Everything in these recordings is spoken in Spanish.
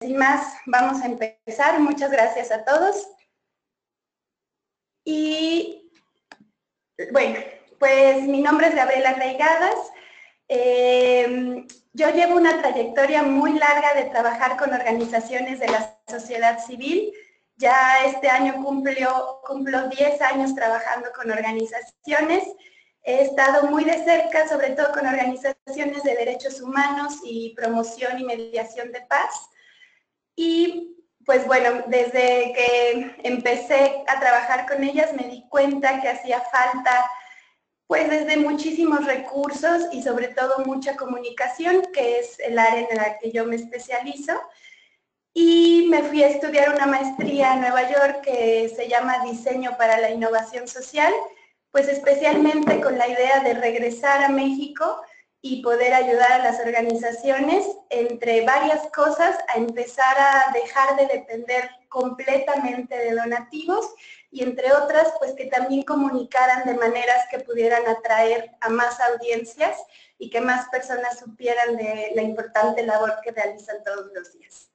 sin más, vamos a empezar. Muchas gracias a todos. Y bueno, pues mi nombre es Gabriela Reigadas. Yo llevo una trayectoria muy larga de trabajar con organizaciones de la sociedad civil. Ya este año cumplo 10 años trabajando con organizaciones. He estado muy de cerca, sobre todo con organizaciones de derechos humanos y promoción y mediación de paz. Y pues bueno, desde que empecé a trabajar con ellas me di cuenta que hacía falta pues desde muchísimos recursos y sobre todo mucha comunicación, que es el área en la que yo me especializo. Y me fui a estudiar una maestría en Nueva York que se llama Diseño para la Innovación Social, pues especialmente con la idea de regresar a México y poder ayudar a las organizaciones, entre varias cosas, a empezar a dejar de depender completamente de donativos y entre otras, pues que también comunicaran de maneras que pudieran atraer a más audiencias y que más personas supieran de la importante labor que realizan todos los días.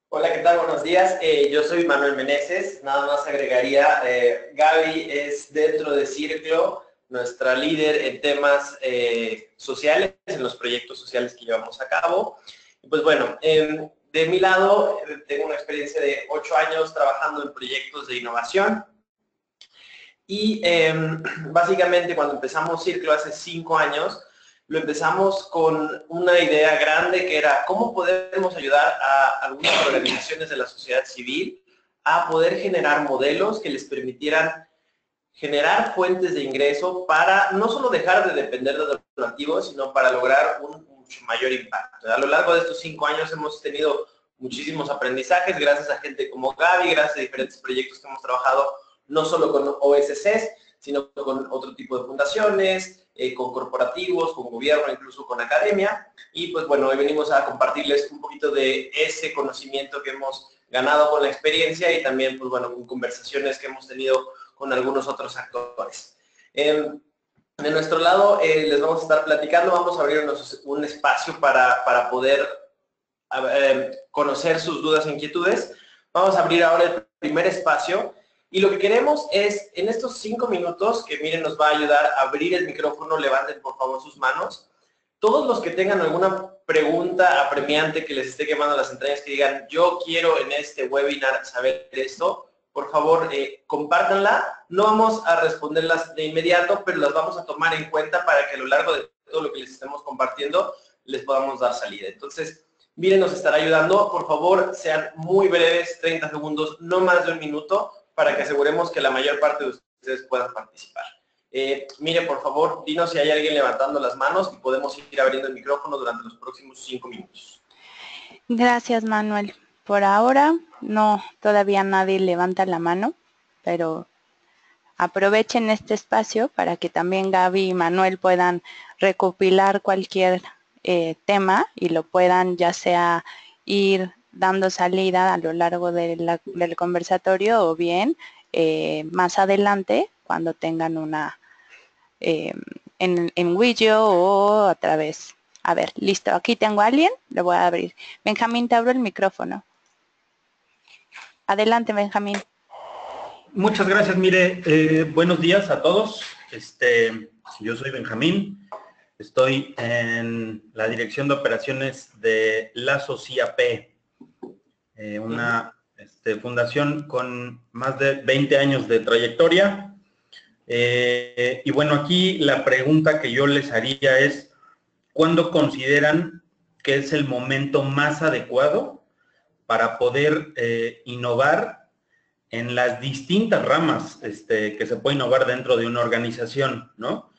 Hola, ¿qué tal? Buenos días. Yo soy Manuel Meneses. Nada más agregaría, Gaby es dentro de Círculo nuestra líder en temas sociales, en los proyectos sociales que llevamos a cabo. Y pues bueno, de mi lado tengo una experiencia de 8 años trabajando en proyectos de innovación. Y básicamente cuando empezamos Círculo hace 5 años, lo empezamos con una idea grande que era cómo podemos ayudar a algunas organizaciones de la sociedad civil a poder generar modelos que les permitieran generar fuentes de ingreso para no solo dejar de depender de donativos, sino para lograr un mucho mayor impacto. A lo largo de estos 5 años hemos tenido muchísimos aprendizajes gracias a gente como Gaby, gracias a diferentes proyectos que hemos trabajado no solo con OSCs, sino con otro tipo de fundaciones, con corporativos, con gobierno, incluso con academia. Y pues bueno, hoy venimos a compartirles un poquito de ese conocimiento que hemos ganado con la experiencia y también pues bueno, con conversaciones que hemos tenido con algunos otros actores. De nuestro lado les vamos a estar platicando, vamos a abrir un espacio para poder conocer sus dudas e inquietudes. Vamos a abrir ahora el primer espacio. Y lo que queremos es, en estos 5 minutos, que miren, nos va a ayudar a abrir el micrófono, levanten por favor sus manos. Todos los que tengan alguna pregunta apremiante que les esté quemando las entrañas, que digan, yo quiero en este webinar saber esto, por favor, compártanla. No vamos a responderlas de inmediato, pero las vamos a tomar en cuenta para que a lo largo de todo lo que les estemos compartiendo, les podamos dar salida. Entonces, miren, nos estará ayudando. Por favor, sean muy breves, 30 segundos, no más de 1 minuto, para que aseguremos que la mayor parte de ustedes puedan participar. Mire, por favor, dinos si hay alguien levantando las manos y podemos ir abriendo el micrófono durante los próximos 5 minutos. Gracias, Manuel. Por ahora, no, todavía nadie levanta la mano, pero aprovechen este espacio para que también Gaby y Manuel puedan recopilar cualquier tema y lo puedan ya sea ir dando salida a lo largo del conversatorio o bien más adelante cuando tengan una en Widget o a través. A ver, listo, aquí tengo a alguien, lo voy a abrir. Benjamín, te abro el micrófono. Adelante, Benjamín. Muchas gracias, mire, buenos días a todos. Yo soy Benjamín, estoy en la Dirección de Operaciones de la SOCIAP, una fundación con más de 20 años de trayectoria. Y bueno, aquí la pregunta que yo les haría es, ¿cuándo consideran que es el momento más adecuado para poder innovar en las distintas ramas que se puede innovar dentro de una organización, ¿no?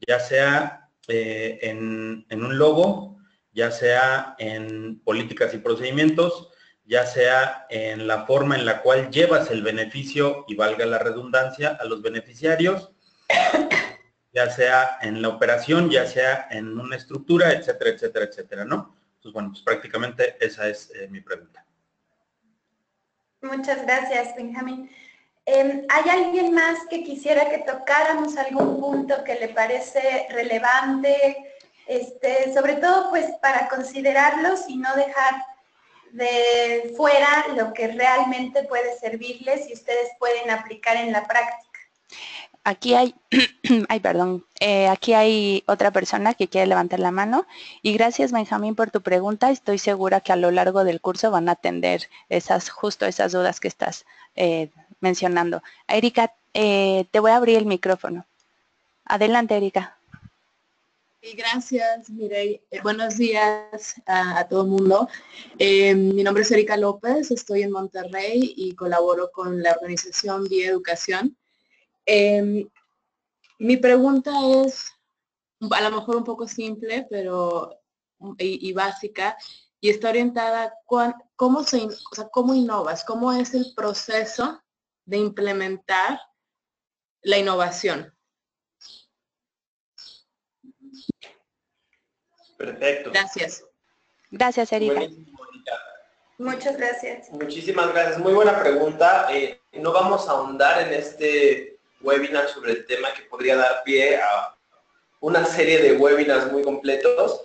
Ya sea en un logo, ya sea en políticas y procedimientos, ya sea en la forma en la cual llevas el beneficio, y valga la redundancia, a los beneficiarios, ya sea en la operación, ya sea en una estructura, etcétera, etcétera, etcétera, ¿no? Entonces, bueno, pues prácticamente esa es mi pregunta. Muchas gracias, Benjamín. ¿Hay alguien más que quisiera que tocáramos algún punto que le parece relevante? Sobre todo, pues, para considerarlos y no dejar de fuera lo que realmente puede servirles y ustedes pueden aplicar en la práctica. Aquí hay, aquí hay otra persona que quiere levantar la mano. Y gracias, Benjamín, por tu pregunta. Estoy segura que a lo largo del curso van a atender justo esas dudas que estás mencionando. Erika, te voy a abrir el micrófono. Adelante, Erika. Sí, gracias, Mireille. Buenos días a todo el mundo. Mi nombre es Erika López, estoy en Monterrey y colaboro con la organización Vía Educación. Mi pregunta es, a lo mejor un poco simple, pero y básica, y está orientada a cómo innovas, cómo es el proceso de implementar la innovación. Perfecto. Gracias. Gracias, Erika. Buenísimo, Erika. Muchas gracias. Muchísimas gracias. Muy buena pregunta. No vamos a ahondar en este webinar sobre el tema que podría dar pie a una serie de webinars muy completos.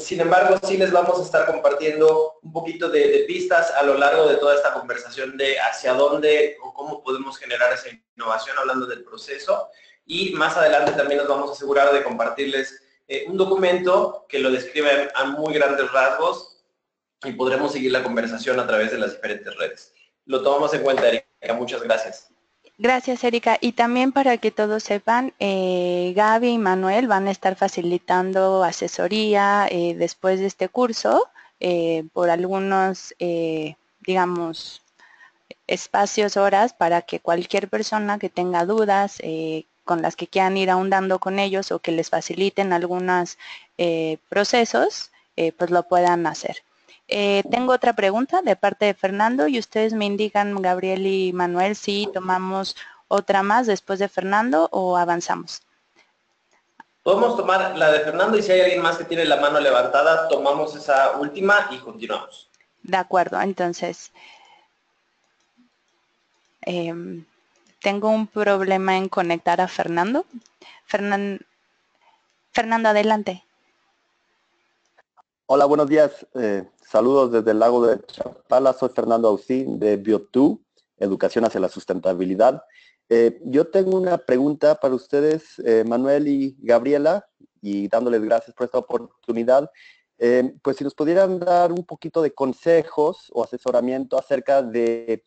Sin embargo, sí les vamos a estar compartiendo un poquito de pistas a lo largo de toda esta conversación de hacia dónde o cómo podemos generar esa innovación hablando del proceso. Y más adelante también nos vamos a asegurar de compartirles un documento que lo describe a muy grandes rasgos y podremos seguir la conversación a través de las diferentes redes. Lo tomamos en cuenta, Erika. Muchas gracias. Gracias, Erika. Y también para que todos sepan, Gaby y Manuel van a estar facilitando asesoría después de este curso por algunos, digamos, espacios, horas, para que cualquier persona que tenga dudas, con las que quieran ir ahondando con ellos o que les faciliten algunos procesos, pues lo puedan hacer. Tengo otra pregunta de parte de Fernando y ustedes me indican, Gabriel y Manuel, si tomamos otra más después de Fernando o avanzamos. Podemos tomar la de Fernando y si hay alguien más que tiene la mano levantada, tomamos esa última y continuamos. De acuerdo, entonces tengo un problema en conectar a Fernando. Fernando, adelante. Hola, buenos días. Saludos desde el lago de Chapala. Soy Fernando Ausín de Bio2, Educación hacia la Sustentabilidad. Yo tengo una pregunta para ustedes, Manuel y Gabriela, y dándoles gracias por esta oportunidad. Pues si nos pudieran dar un poquito de consejos o asesoramiento acerca de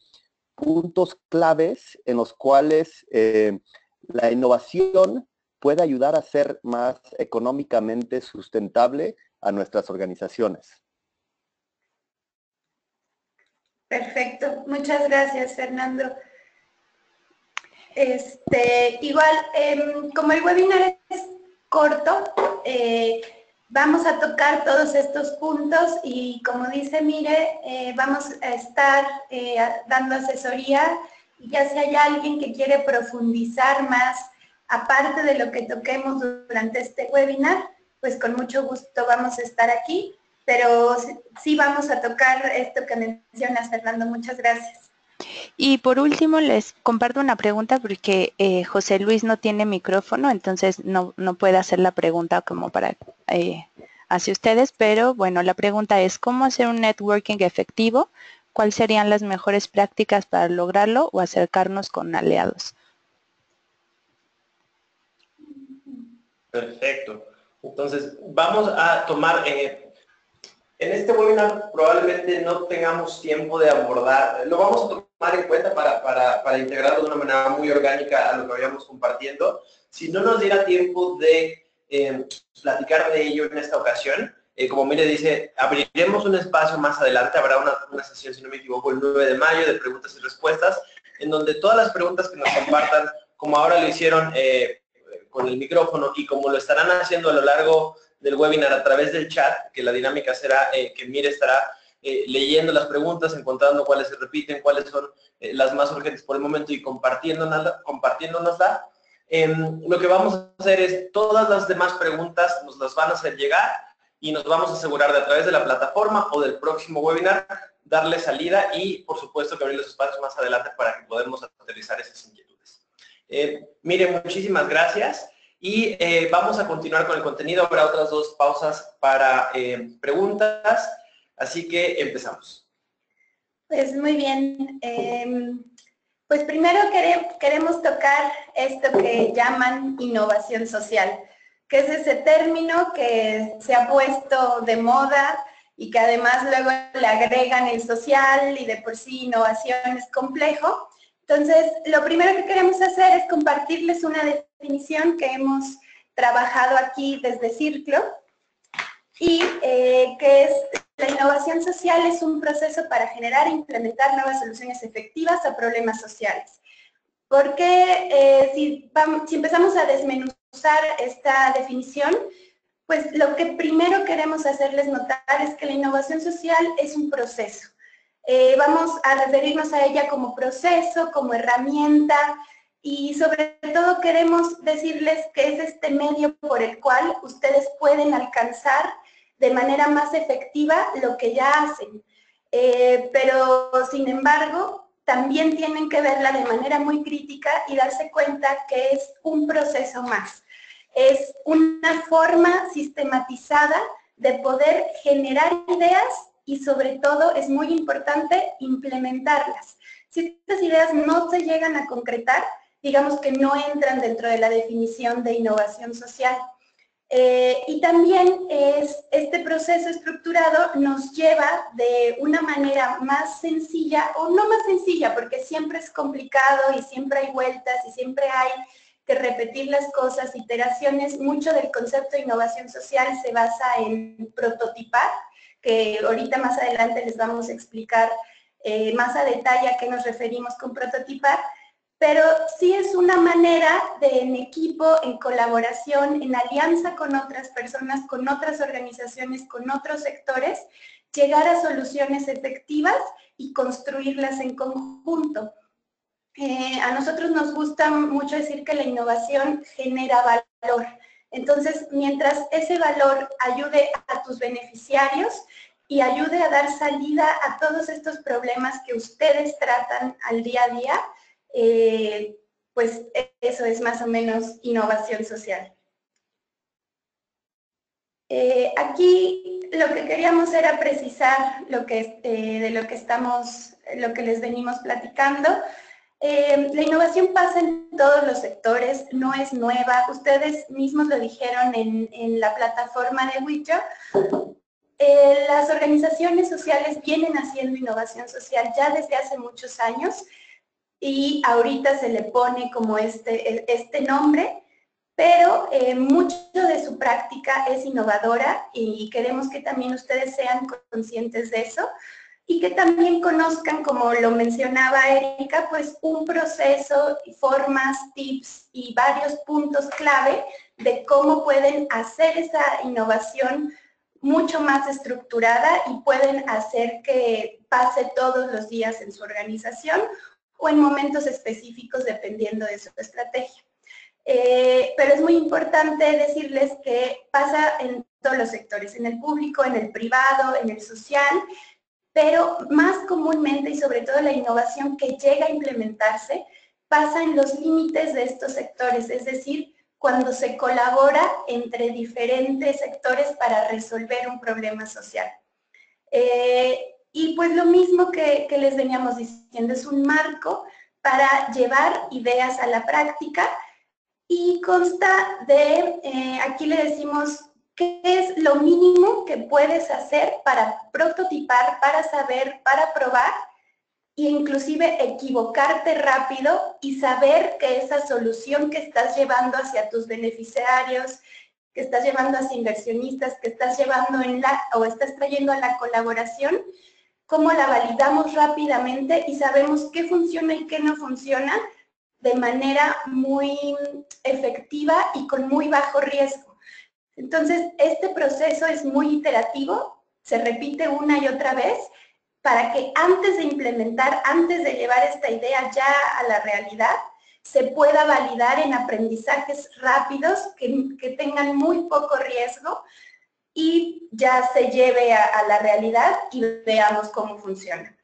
puntos claves en los cuales la innovación puede ayudar a ser más económicamente sustentable a nuestras organizaciones. Perfecto, muchas gracias, Fernando. Igual, como el webinar es corto, vamos a tocar todos estos puntos y como dice Mire, vamos a estar dando asesoría, ya si hay alguien que quiere profundizar más, aparte de lo que toquemos durante este webinar, pues con mucho gusto vamos a estar aquí, pero sí vamos a tocar esto que mencionas, Fernando. Muchas gracias. Y por último les comparto una pregunta porque José Luis no tiene micrófono, entonces no puede hacer la pregunta como para hacia ustedes, pero bueno, la pregunta es ¿cómo hacer un networking efectivo? ¿Cuáles serían las mejores prácticas para lograrlo o acercarnos con aliados? Perfecto. Entonces, vamos a tomar, en este webinar probablemente no tengamos tiempo de abordar, lo vamos a tomar en cuenta para integrarlo de una manera muy orgánica a lo que vayamos compartiendo. Si no nos diera tiempo de platicar de ello en esta ocasión, como Mire dice, abriremos un espacio más adelante, habrá una sesión, si no me equivoco, el 9 de mayo de preguntas y respuestas, en donde todas las preguntas que nos compartan, como ahora lo hicieron con el micrófono y como lo estarán haciendo a lo largo del webinar a través del chat, que la dinámica será que Mire estará leyendo las preguntas, encontrando cuáles se repiten, cuáles son las más urgentes por el momento y compartiéndonosla. Lo que vamos a hacer es todas las demás preguntas nos las van a hacer llegar y nos vamos a asegurar de a través de la plataforma o del próximo webinar darle salida y por supuesto que abrir los espacios más adelante para que podamos aterrizar esas inquietudes. Mire, muchísimas gracias y vamos a continuar con el contenido. Habrá otras dos pausas para preguntas. Así que empezamos. Pues muy bien. Pues primero queremos tocar esto que llaman innovación social, que es ese término que se ha puesto de moda y que además luego le agregan el social y de por sí innovación es complejo. Entonces, lo primero que queremos hacer es compartirles una definición que hemos trabajado aquí desde Círculo y que es: la innovación social es un proceso para generar e implementar nuevas soluciones efectivas a problemas sociales. Porque si empezamos a desmenuzar esta definición, pues lo que primero queremos hacerles notar es que la innovación social es un proceso. Vamos a referirnos a ella como proceso, como herramienta, y sobre todo queremos decirles que es este medio por el cual ustedes pueden alcanzar de manera más efectiva lo que ya hacen. Pero, sin embargo, también tienen que verla de manera muy crítica y darse cuenta que es un proceso más. Es una forma sistematizada de poder generar ideas y, sobre todo, es muy importante implementarlas. Si estas ideas no se llegan a concretar, digamos que no entran dentro de la definición de innovación social. Y también este proceso estructurado nos lleva de una manera más sencilla, o no más sencilla, porque siempre es complicado y siempre hay vueltas y siempre hay que repetir las cosas, iteraciones. Mucho del concepto de innovación social se basa en prototipar, que ahorita más adelante les vamos a explicar más a detalle a qué nos referimos con prototipar. Pero sí es una manera de, en equipo, en colaboración, en alianza con otras personas, con otras organizaciones, con otros sectores, llegar a soluciones efectivas y construirlas en conjunto. A nosotros nos gusta mucho decir que la innovación genera valor. Entonces, mientras ese valor ayude a tus beneficiarios y ayude a dar salida a todos estos problemas que ustedes tratan al día a día, pues eso es más o menos innovación social. Aquí lo que queríamos era precisar lo que, lo que les venimos platicando. La innovación pasa en todos los sectores, no es nueva. Ustedes mismos lo dijeron en la plataforma de Witcher. Las organizaciones sociales vienen haciendo innovación social ya desde hace muchos años, y ahorita se le pone como este nombre, pero mucho de su práctica es innovadora y queremos que también ustedes sean conscientes de eso y que también conozcan, como lo mencionaba Erika, pues un proceso, formas, tips y varios puntos clave de cómo pueden hacer esa innovación mucho más estructurada y pueden hacer que pase todos los días en su organización o en momentos específicos dependiendo de su estrategia. Pero es muy importante decirles que pasa en todos los sectores, en el público, en el privado, en el social, pero más comúnmente y sobre todo la innovación que llega a implementarse pasa en los límites de estos sectores, es decir, cuando se colabora entre diferentes sectores para resolver un problema social. Y pues lo mismo que les veníamos diciendo, es un marco para llevar ideas a la práctica y consta de, aquí le decimos, ¿qué es lo mínimo que puedes hacer para prototipar, para saber, para probar e inclusive equivocarte rápido y saber que esa solución que estás llevando hacia tus beneficiarios, que estás llevando hacia inversionistas, que estás llevando o estás trayendo a la colaboración, cómo la validamos rápidamente y sabemos qué funciona y qué no funciona de manera muy efectiva y con muy bajo riesgo. Entonces, este proceso es muy iterativo, se repite una y otra vez para que antes de implementar, antes de llevar esta idea ya a la realidad, se pueda validar en aprendizajes rápidos que tengan muy poco riesgo y ya se lleve a la realidad y veamos cómo funciona.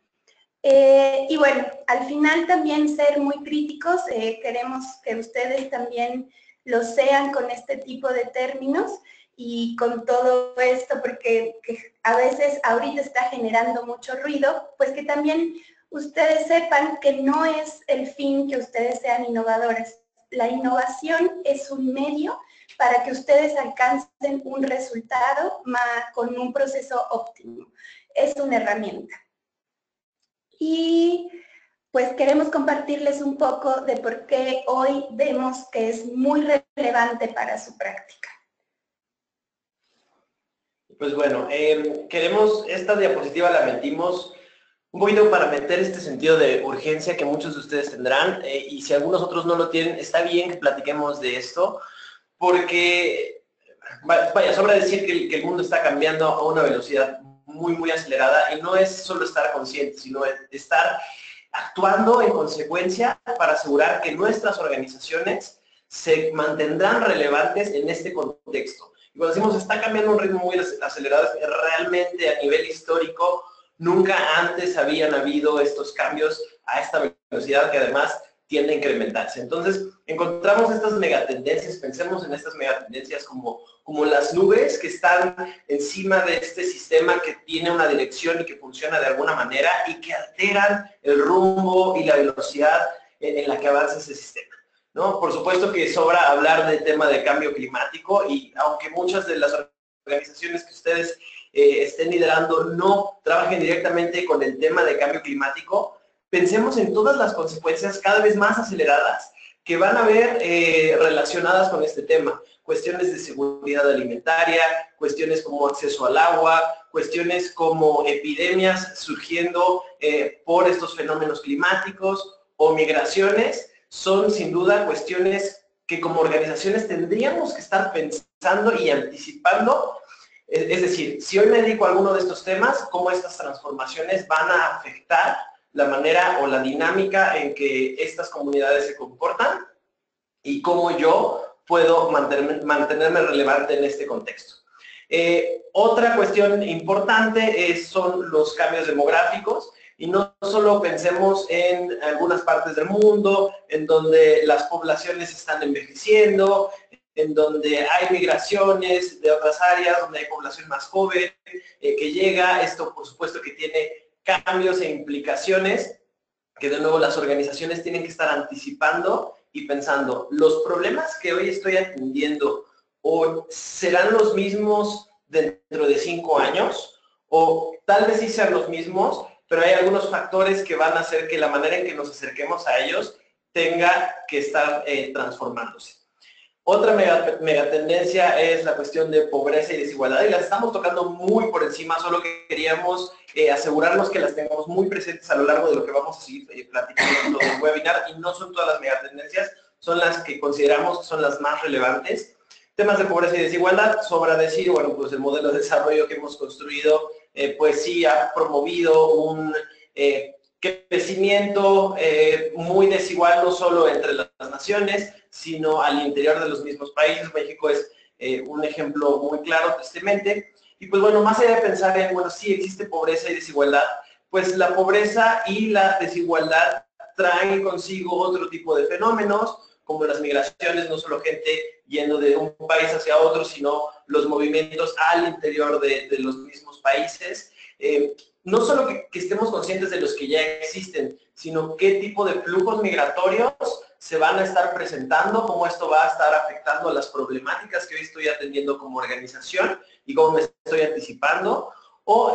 Y bueno, al final también ser muy críticos, queremos que ustedes también lo sean con este tipo de términos y con todo esto, porque que a veces ahorita está generando mucho ruido, pues que también ustedes sepan que no es el fin que ustedes sean innovadores. La innovación es un medio para que ustedes alcancen un resultado con un proceso óptimo. Es una herramienta. Y pues queremos compartirles un poco de por qué hoy vemos que es muy relevante para su práctica. Pues bueno, esta diapositiva la metimos un poquito para meter este sentido de urgencia que muchos de ustedes tendrán, y si algunos otros no lo tienen, está bien que platiquemos de esto, porque, vaya, sobra decir que el mundo está cambiando a una velocidad muy, muy acelerada, y no es solo estar conscientes, sino estar actuando en consecuencia para asegurar que nuestras organizaciones se mantendrán relevantes en este contexto. Y cuando decimos está cambiando a un ritmo muy acelerado, es que realmente a nivel histórico nunca antes habían habido estos cambios a esta velocidad, que además tiende a incrementarse. Entonces, encontramos estas megatendencias, pensemos en estas megatendencias como las nubes que están encima de este sistema que tiene una dirección y que funciona de alguna manera y que alteran el rumbo y la velocidad en la que avanza ese sistema, ¿no? Por supuesto que sobra hablar del tema de cambio climático, y aunque muchas de las organizaciones que ustedes estén liderando no trabajen directamente con el tema de cambio climático, pensemos en todas las consecuencias cada vez más aceleradas que van a haber relacionadas con este tema. Cuestiones de seguridad alimentaria, cuestiones como acceso al agua, cuestiones como epidemias surgiendo por estos fenómenos climáticos o migraciones, son sin duda cuestiones que como organizaciones tendríamos que estar pensando y anticipando. Es decir, si hoy me dedico a alguno de estos temas, cómo estas transformaciones van a afectar la manera o la dinámica en que estas comunidades se comportan y cómo yo puedo mantenerme relevante en este contexto. Otra cuestión importante son los cambios demográficos, y no solo pensemos en algunas partes del mundo en donde las poblaciones están envejeciendo, en donde hay migraciones de otras áreas, donde hay población más joven que llega. Esto, por supuesto, que tiene cambios e implicaciones que de nuevo las organizaciones tienen que estar anticipando y pensando, los problemas que hoy estoy atendiendo o serán los mismos dentro de 5 años, o tal vez sí sean los mismos, pero hay algunos factores que van a hacer que la manera en que nos acerquemos a ellos tenga que estar transformándose. Otra megatendencia es la cuestión de pobreza y desigualdad, y las estamos tocando muy por encima, solo que queríamos asegurarnos que las tengamos muy presentes a lo largo de lo que vamos a seguir platicando en el webinar, y no son todas las megatendencias, son las que consideramos que son las más relevantes. Temas de pobreza y desigualdad, sobra decir, bueno, pues el modelo de desarrollo que hemos construido, pues sí ha promovido un crecimiento muy desigual, no solo entre las naciones, sino al interior de los mismos países. México es un ejemplo muy claro, tristemente. Y pues bueno, más allá de pensar en, bueno, sí existe pobreza y desigualdad, pues la pobreza y la desigualdad traen consigo otro tipo de fenómenos, como las migraciones, no solo gente yendo de un país hacia otro, sino los movimientos al interior de los mismos países. No solo que estemos conscientes de los que ya existen, sino qué tipo de flujos migratorios se van a estar presentando, cómo esto va a estar afectando a las problemáticas que hoy estoy atendiendo como organización y cómo me estoy anticipando, o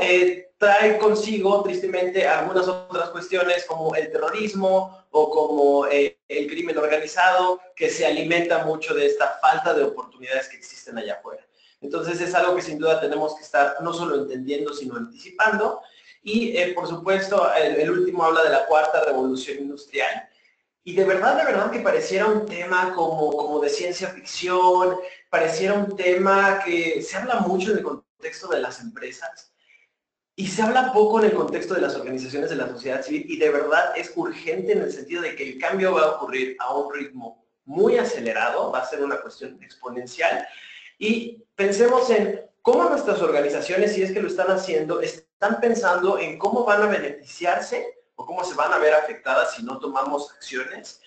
trae consigo, tristemente, algunas otras cuestiones como el terrorismo o como el crimen organizado, que se alimenta mucho de esta falta de oportunidades que existen allá afuera. Entonces es algo que sin duda tenemos que estar no solo entendiendo, sino anticipando. Y por supuesto, el último habla de la cuarta revolución industrial. Y de verdad que pareciera un tema como de ciencia ficción, pareciera un tema que se habla mucho en el contexto de las empresas y se habla poco en el contexto de las organizaciones de la sociedad civil, y de verdad es urgente en el sentido de que el cambio va a ocurrir a un ritmo muy acelerado, va a ser una cuestión exponencial, y pensemos en cómo nuestras organizaciones, si es que lo están haciendo, están pensando en cómo van a beneficiarse o cómo se van a ver afectadas si no tomamos acciones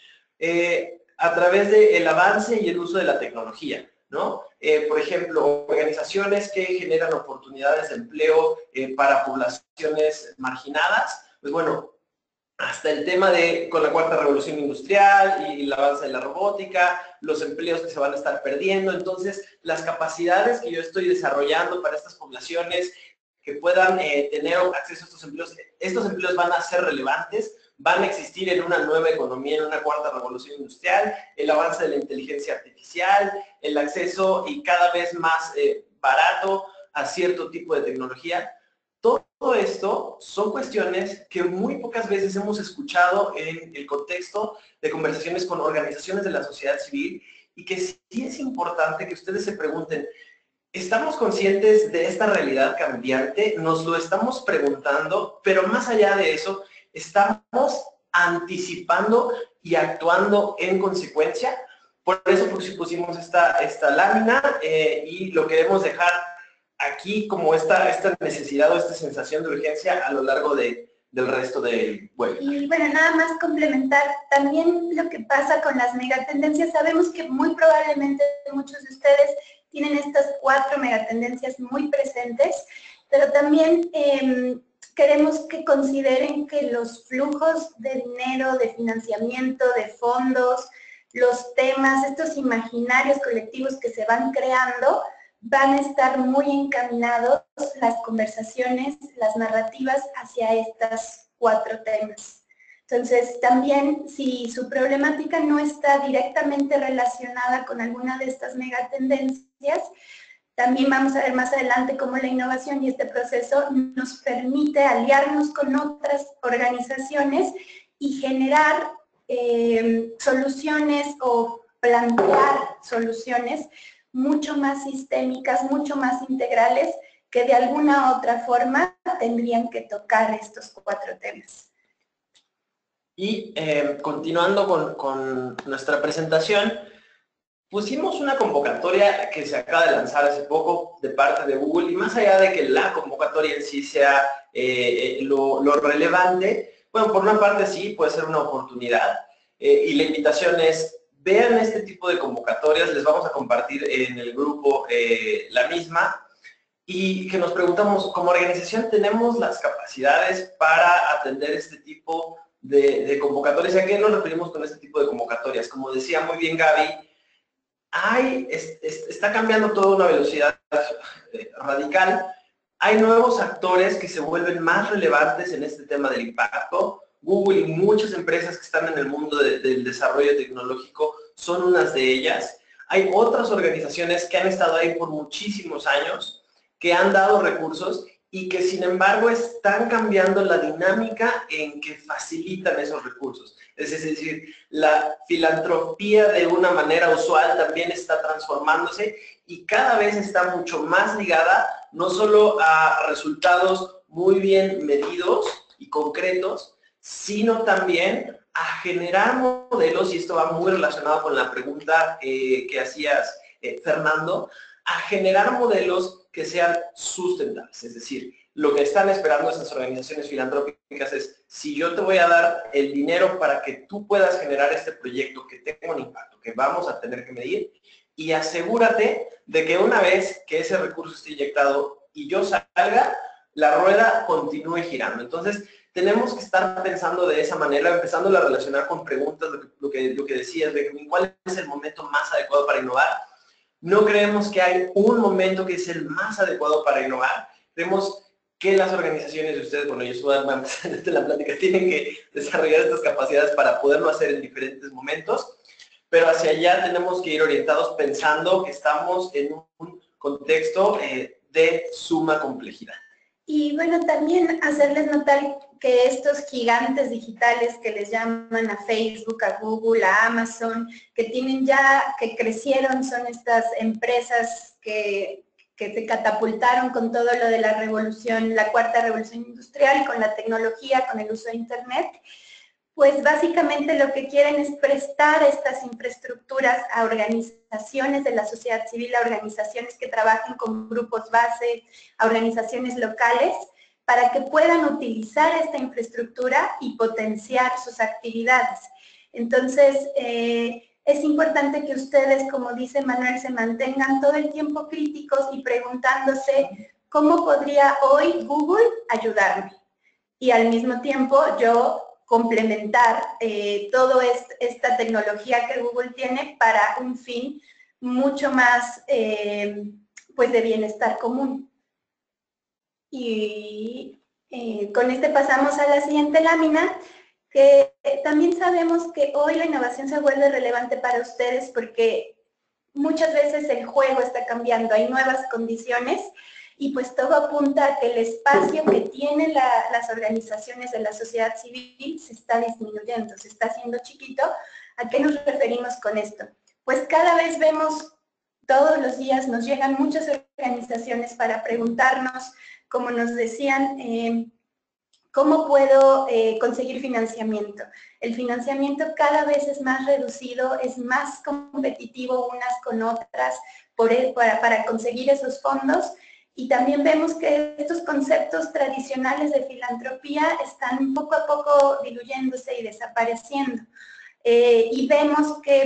a través del avance y el uso de la tecnología. ¿no? Por ejemplo, organizaciones que generan oportunidades de empleo para poblaciones marginadas, pues bueno, hasta el tema de con la cuarta revolución industrial y el avance de la robótica, los empleos que se van a estar perdiendo. Entonces, las capacidades que yo estoy desarrollando para estas poblaciones que puedan tener acceso a estos empleos van a ser relevantes, van a existir en una nueva economía, en una cuarta revolución industrial, el avance de la inteligencia artificial, el acceso y cada vez más barato a cierto tipo de tecnología. Todo esto son cuestiones que muy pocas veces hemos escuchado en el contexto de conversaciones con organizaciones de la sociedad civil y que sí es importante que ustedes se pregunten, ¿estamos conscientes de esta realidad cambiante? ¿Nos lo estamos preguntando? Pero más allá de eso, ¿estamos anticipando y actuando en consecuencia? Por eso pusimos esta lámina y lo queremos dejar aquí como esta necesidad o esta sensación de urgencia a lo largo del resto del webinar. Y bueno, nada más complementar también lo que pasa con las megatendencias. Sabemos que muy probablemente muchos de ustedes tienen estas 4 megatendencias muy presentes, pero también queremos que consideren que los flujos de dinero, de financiamiento, de fondos, los temas, estos imaginarios colectivos que se van creando, van a estar muy encaminados las conversaciones, las narrativas hacia estas 4 temas. Entonces, también si su problemática no está directamente relacionada con alguna de estas megatendencias, también vamos a ver más adelante cómo la innovación y este proceso nos permite aliarnos con otras organizaciones y generar soluciones o plantear soluciones mucho más sistémicas, mucho más integrales, que de alguna otra forma tendrían que tocar estos 4 temas. Y continuando con nuestra presentación, pusimos una convocatoria que se acaba de lanzar hace poco de parte de Google, y más allá de que la convocatoria en sí sea lo relevante, bueno, por una parte sí, puede ser una oportunidad, y la invitación es, vean este tipo de convocatorias, les vamos a compartir en el grupo la misma, y que nos preguntamos, como organización, ¿tenemos las capacidades para atender este tipo de convocatorias? ¿A qué nos referimos con este tipo de convocatorias? Como decía muy bien Gaby, está cambiando toda una velocidad radical. Hay nuevos actores que se vuelven más relevantes en este tema del impacto. Google y muchas empresas que están en el mundo del desarrollo tecnológico son unas de ellas. Hay otras organizaciones que han estado ahí por muchísimos años, que han dado recursos y que sin embargo están cambiando la dinámica en que facilitan esos recursos. Es decir, la filantropía de una manera usual también está transformándose y cada vez está mucho más ligada no solo a resultados muy bien medidos y concretos, sino también a generar modelos, y esto va muy relacionado con la pregunta que hacías, Fernando, a generar modelos que sean sustentables. Es decir, lo que están esperando esas organizaciones filantrópicas es, si yo te voy a dar el dinero para que tú puedas generar este proyecto que tenga un impacto, que vamos a tener que medir, y asegúrate de que una vez que ese recurso esté inyectado y yo salga, la rueda continúe girando. Entonces, tenemos que estar pensando de esa manera, empezando a relacionar con preguntas, lo que decías, de cuál es el momento más adecuado para innovar. No creemos que hay un momento que es el más adecuado para innovar. Creemos que las organizaciones de ustedes, bueno, yo voy a empezar desde la plática, tienen que desarrollar estas capacidades para poderlo hacer en diferentes momentos, pero hacia allá tenemos que ir orientados pensando que estamos en un contexto de suma complejidad. Y bueno, también hacerles notar que estos gigantes digitales que les llaman a Facebook, a Google, a Amazon, que tienen ya, que crecieron, son estas empresas que se catapultaron con todo lo de la revolución, la cuarta revolución industrial, con la tecnología, con el uso de Internet, pues básicamente lo que quieren es prestar estas infraestructuras a organizaciones de la sociedad civil, a organizaciones que trabajen con grupos base, a organizaciones locales, para que puedan utilizar esta infraestructura y potenciar sus actividades. Entonces, es importante que ustedes, como dice Manuel, se mantengan todo el tiempo críticos y preguntándose cómo podría hoy Google ayudarme. Y al mismo tiempo yo complementar toda esta tecnología que Google tiene para un fin mucho más pues de bienestar común. Y con este pasamos a la siguiente lámina, que también sabemos que hoy la innovación se vuelve relevante para ustedes porque muchas veces el juego está cambiando, hay nuevas condiciones y pues todo apunta a que el espacio que tienen las organizaciones de la sociedad civil se está disminuyendo, se está haciendo chiquito. ¿A qué nos referimos con esto? Pues cada vez vemos, todos los días nos llegan muchas organizaciones para preguntarnos, como nos decían, ¿cómo puedo conseguir financiamiento? El financiamiento cada vez es más reducido, es más competitivo unas con otras para conseguir esos fondos. Y también vemos que estos conceptos tradicionales de filantropía están poco a poco diluyéndose y desapareciendo. Y vemos que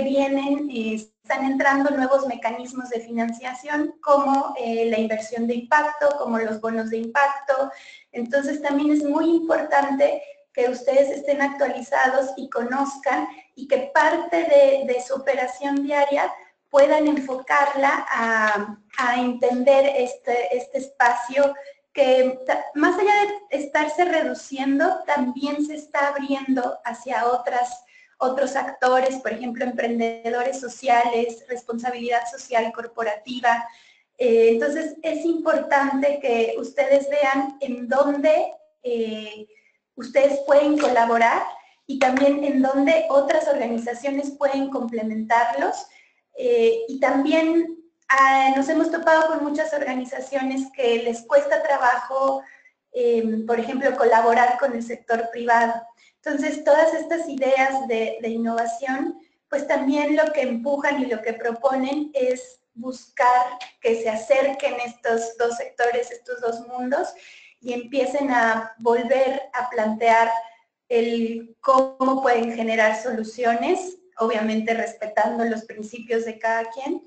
están entrando nuevos mecanismos de financiación como la inversión de impacto, como los bonos de impacto. Entonces también es muy importante que ustedes estén actualizados y conozcan y que parte de su operación diaria puedan enfocarla a entender este espacio que más allá de estarse reduciendo, también se está abriendo hacia otros actores, por ejemplo, emprendedores sociales, responsabilidad social corporativa. Entonces, es importante que ustedes vean en dónde ustedes pueden colaborar y también en dónde otras organizaciones pueden complementarlos. Y también nos hemos topado con muchas organizaciones que les cuesta trabajo, por ejemplo, colaborar con el sector privado. Entonces, todas estas ideas de innovación, pues también lo que empujan y lo que proponen es buscar que se acerquen estos dos sectores, estos dos mundos, y empiecen a volver a plantear el cómo pueden generar soluciones, obviamente respetando los principios de cada quien.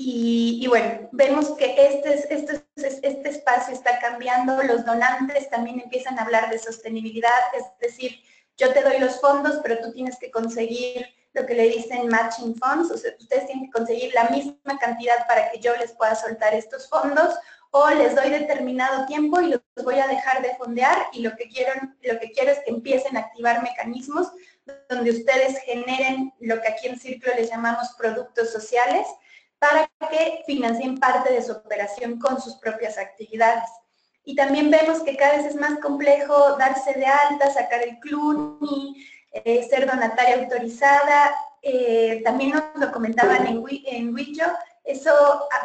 Y bueno, vemos que este espacio está cambiando, los donantes también empiezan a hablar de sostenibilidad, es decir, yo te doy los fondos, pero tú tienes que conseguir lo que le dicen matching funds, o sea, ustedes tienen que conseguir la misma cantidad para que yo les pueda soltar estos fondos, o les doy determinado tiempo y los voy a dejar de fondear, y lo que quiero es que empiecen a activar mecanismos donde ustedes generen lo que aquí en Círculo les llamamos productos sociales, para que financien parte de su operación con sus propias actividades. Y también vemos que cada vez es más complejo darse de alta, sacar el CLUNY, ser donataria autorizada. También nos lo comentaban en Willo, eso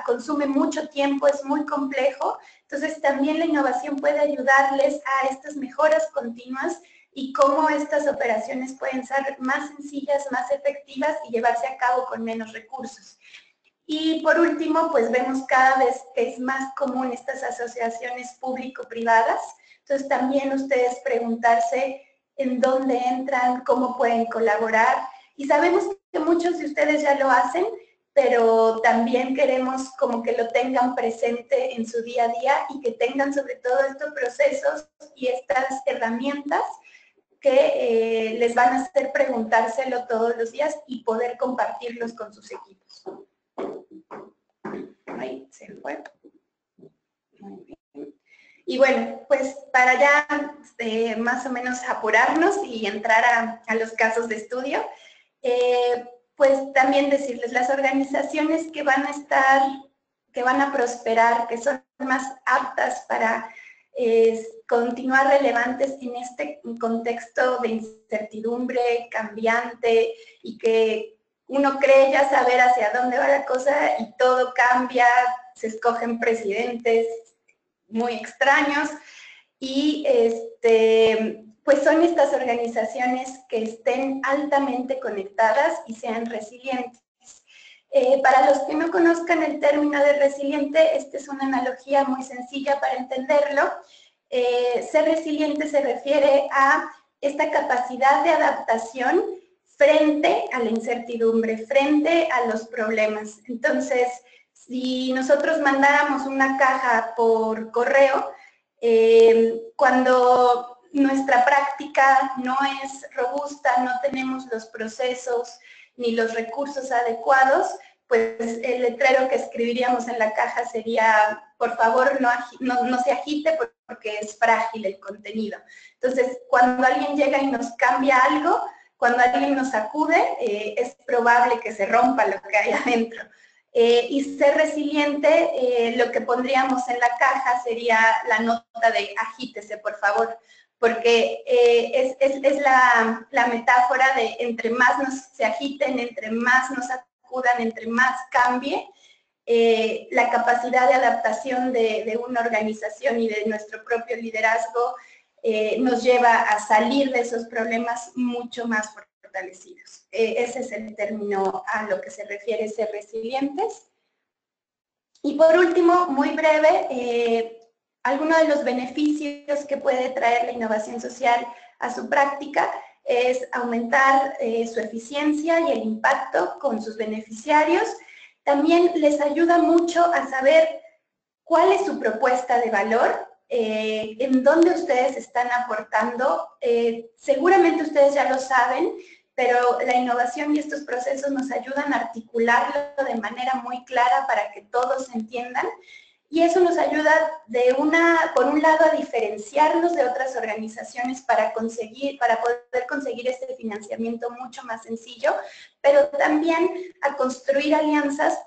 consume mucho tiempo, es muy complejo. Entonces también la innovación puede ayudarles a estas mejoras continuas y cómo estas operaciones pueden ser más sencillas, más efectivas y llevarse a cabo con menos recursos. Y por último, pues vemos cada vez que es más común estas asociaciones público-privadas. Entonces también ustedes preguntarse en dónde entran, cómo pueden colaborar. Y sabemos que muchos de ustedes ya lo hacen, pero también queremos como que lo tengan presente en su día a día y que tengan sobre todo estos procesos y estas herramientas que les van a hacer preguntárselo todos los días y poder compartirlos con sus equipos. Ahí se fue. Muy bien. Y bueno, pues para ya más o menos apurarnos y entrar a los casos de estudio, pues también decirles, las organizaciones que van a prosperar, que son más aptas para continuar relevantes en este contexto de incertidumbre cambiante y que uno cree ya saber hacia dónde va la cosa y todo cambia, se escogen presidentes muy extraños y pues son estas organizaciones que estén altamente conectadas y sean resilientes. Para los que no conozcan el término de resiliente, esta es una analogía muy sencilla para entenderlo. Ser resiliente se refiere a esta capacidad de adaptación frente a la incertidumbre, frente a los problemas. Entonces, si nosotros mandáramos una caja por correo, cuando nuestra práctica no es robusta, no tenemos los procesos ni los recursos adecuados, pues el letrero que escribiríamos en la caja sería, por favor, no se agite porque es frágil el contenido. Entonces, cuando alguien llega y nos cambia algo, cuando alguien nos acude, es probable que se rompa lo que hay adentro. Y ser resiliente, lo que pondríamos en la caja sería la nota de agítese, por favor, porque es la metáfora de entre más se agiten, entre más nos acudan, entre más cambie, la capacidad de adaptación de una organización y de nuestro propio liderazgo nos lleva a salir de esos problemas mucho más fortalecidos. Ese es el término a lo que se refiere ser resilientes. Y por último, muy breve, algunos de los beneficios que puede traer la innovación social a su práctica es aumentar su eficiencia y el impacto con sus beneficiarios. También les ayuda mucho a saber cuál es su propuesta de valor, en dónde ustedes están aportando. Seguramente ustedes ya lo saben, pero la innovación y estos procesos nos ayudan a articularlo de manera muy clara para que todos entiendan. Y eso nos ayuda por un lado, a diferenciarnos de otras organizaciones para poder conseguir este financiamiento mucho más sencillo, pero también a construir alianzas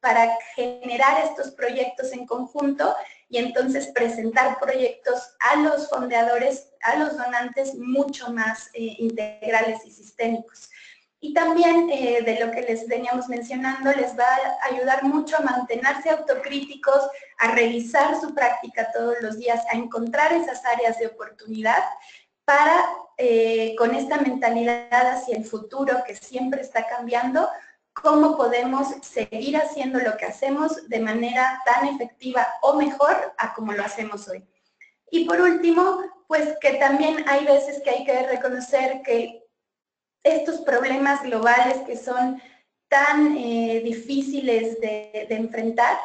para generar estos proyectos en conjunto y entonces presentar proyectos a los fondeadores, a los donantes mucho más integrales y sistémicos. Y también de lo que les veníamos mencionando, les va a ayudar mucho a mantenerse autocríticos, a revisar su práctica todos los días, a encontrar esas áreas de oportunidad para, con esta mentalidad hacia el futuro que siempre está cambiando, cómo podemos seguir haciendo lo que hacemos de manera tan efectiva o mejor a como lo hacemos hoy. Y por último, pues que también hay veces que hay que reconocer que estos problemas globales que son tan difíciles de enfrentar,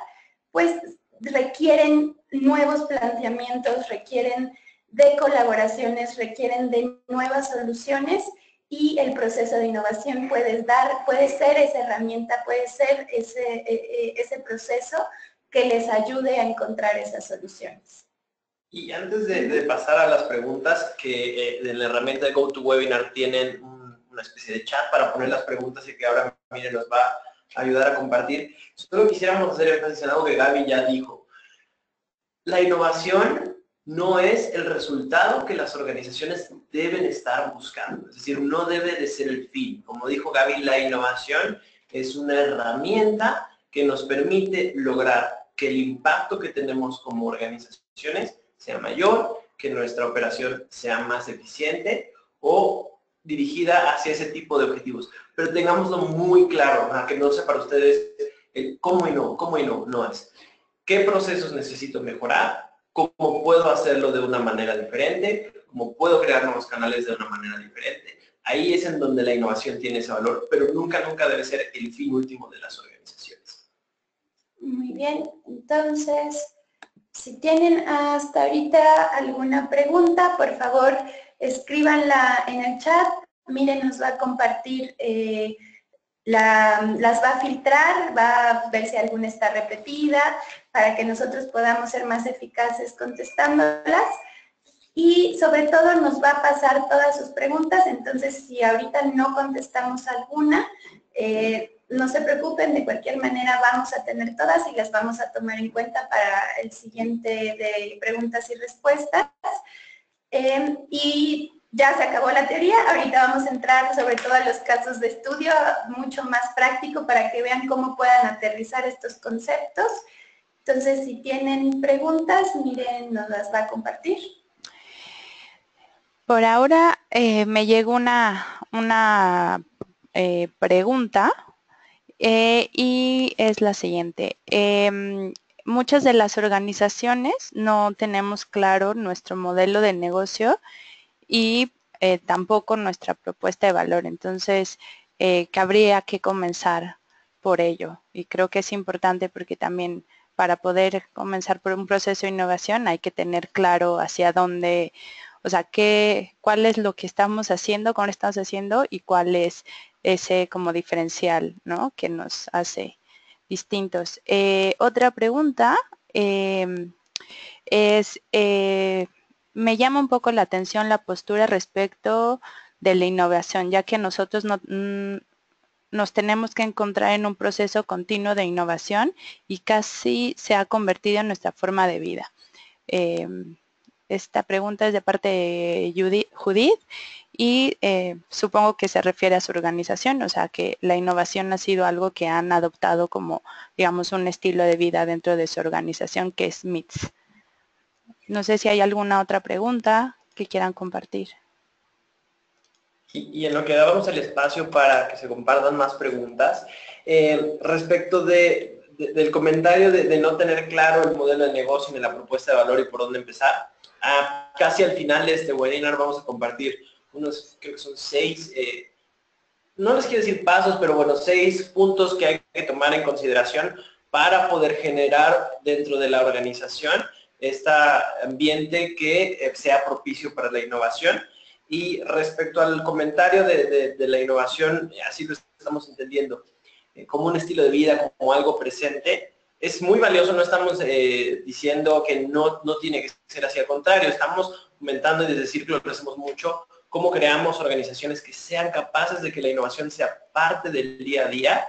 pues requieren nuevos planteamientos, requieren de colaboraciones, requieren de nuevas soluciones y el proceso de innovación puede ser esa herramienta, puede ser ese proceso que les ayude a encontrar esas soluciones. Y antes de pasar a las preguntas, que en la herramienta de GoToWebinar tienen una especie de chat para poner las preguntas y que ahora Mire nos va a ayudar a compartir. Solo quisiéramos hacer énfasis en algo que Gaby ya dijo. La innovación no es el resultado que las organizaciones deben estar buscando. Es decir, no debe de ser el fin. Como dijo Gaby, la innovación es una herramienta que nos permite lograr que el impacto que tenemos como organizaciones sea mayor, que nuestra operación sea más eficiente o dirigida hacia ese tipo de objetivos. Pero tengámoslo muy claro, ¿no? Que no sea para ustedes el cómo y no es. ¿Qué procesos necesito mejorar? ¿Cómo puedo hacerlo de una manera diferente? ¿Cómo puedo crear nuevos canales de una manera diferente? Ahí es en donde la innovación tiene ese valor, pero nunca debe ser el fin último de las organizaciones. Muy bien, entonces, si tienen hasta ahorita alguna pregunta, por favor, escríbanla en el chat. Miren, nos va a compartir, las va a filtrar, va a ver si alguna está repetida, para que nosotros podamos ser más eficaces contestándolas. Y sobre todo nos va a pasar todas sus preguntas, entonces si ahorita no contestamos alguna, no se preocupen, de cualquier manera vamos a tener todas y las vamos a tomar en cuenta para el siguiente de preguntas y respuestas. Y ya se acabó la teoría, ahorita vamos a entrar sobre todo a los casos de estudio, mucho más práctico para que vean cómo puedan aterrizar estos conceptos. Entonces, si tienen preguntas, miren, nos las va a compartir. Por ahora me llegó una pregunta y es la siguiente. Muchas de las organizaciones no tenemos claro nuestro modelo de negocio y tampoco nuestra propuesta de valor. Entonces, cabría que comenzar por ello. Y creo que es importante porque también para poder comenzar por un proceso de innovación hay que tener claro hacia dónde, o sea, cuál es lo que estamos haciendo, cómo lo estamos haciendo y cuál es ese como diferencial, ¿no? Que nos hace distintos. Otra pregunta es, me llama un poco la atención la postura respecto de la innovación, ya que nosotros nos tenemos que encontrar en un proceso continuo de innovación y casi se ha convertido en nuestra forma de vida. Esta pregunta es de parte de Judith y supongo que se refiere a su organización, o sea que la innovación ha sido algo que han adoptado como, digamos, un estilo de vida dentro de su organización, que es MITS. No sé si hay alguna otra pregunta que quieran compartir. Y en lo que dábamos el espacio para que se compartan más preguntas, respecto del comentario de no tener claro el modelo de negocio ni la propuesta de valor y por dónde empezar, casi al final de este webinar vamos a compartir unos, creo que son 6, no les quiero decir pasos, pero bueno, 6 puntos que hay que tomar en consideración para poder generar dentro de la organización este ambiente que sea propicio para la innovación. Y respecto al comentario de la innovación, así lo estamos entendiendo, como un estilo de vida, como algo presente, es muy valioso. No estamos diciendo que no tiene que ser así, al contrario, estamos comentando, y desde Círculo lo hacemos mucho, cómo creamos organizaciones que sean capaces de que la innovación sea parte del día a día,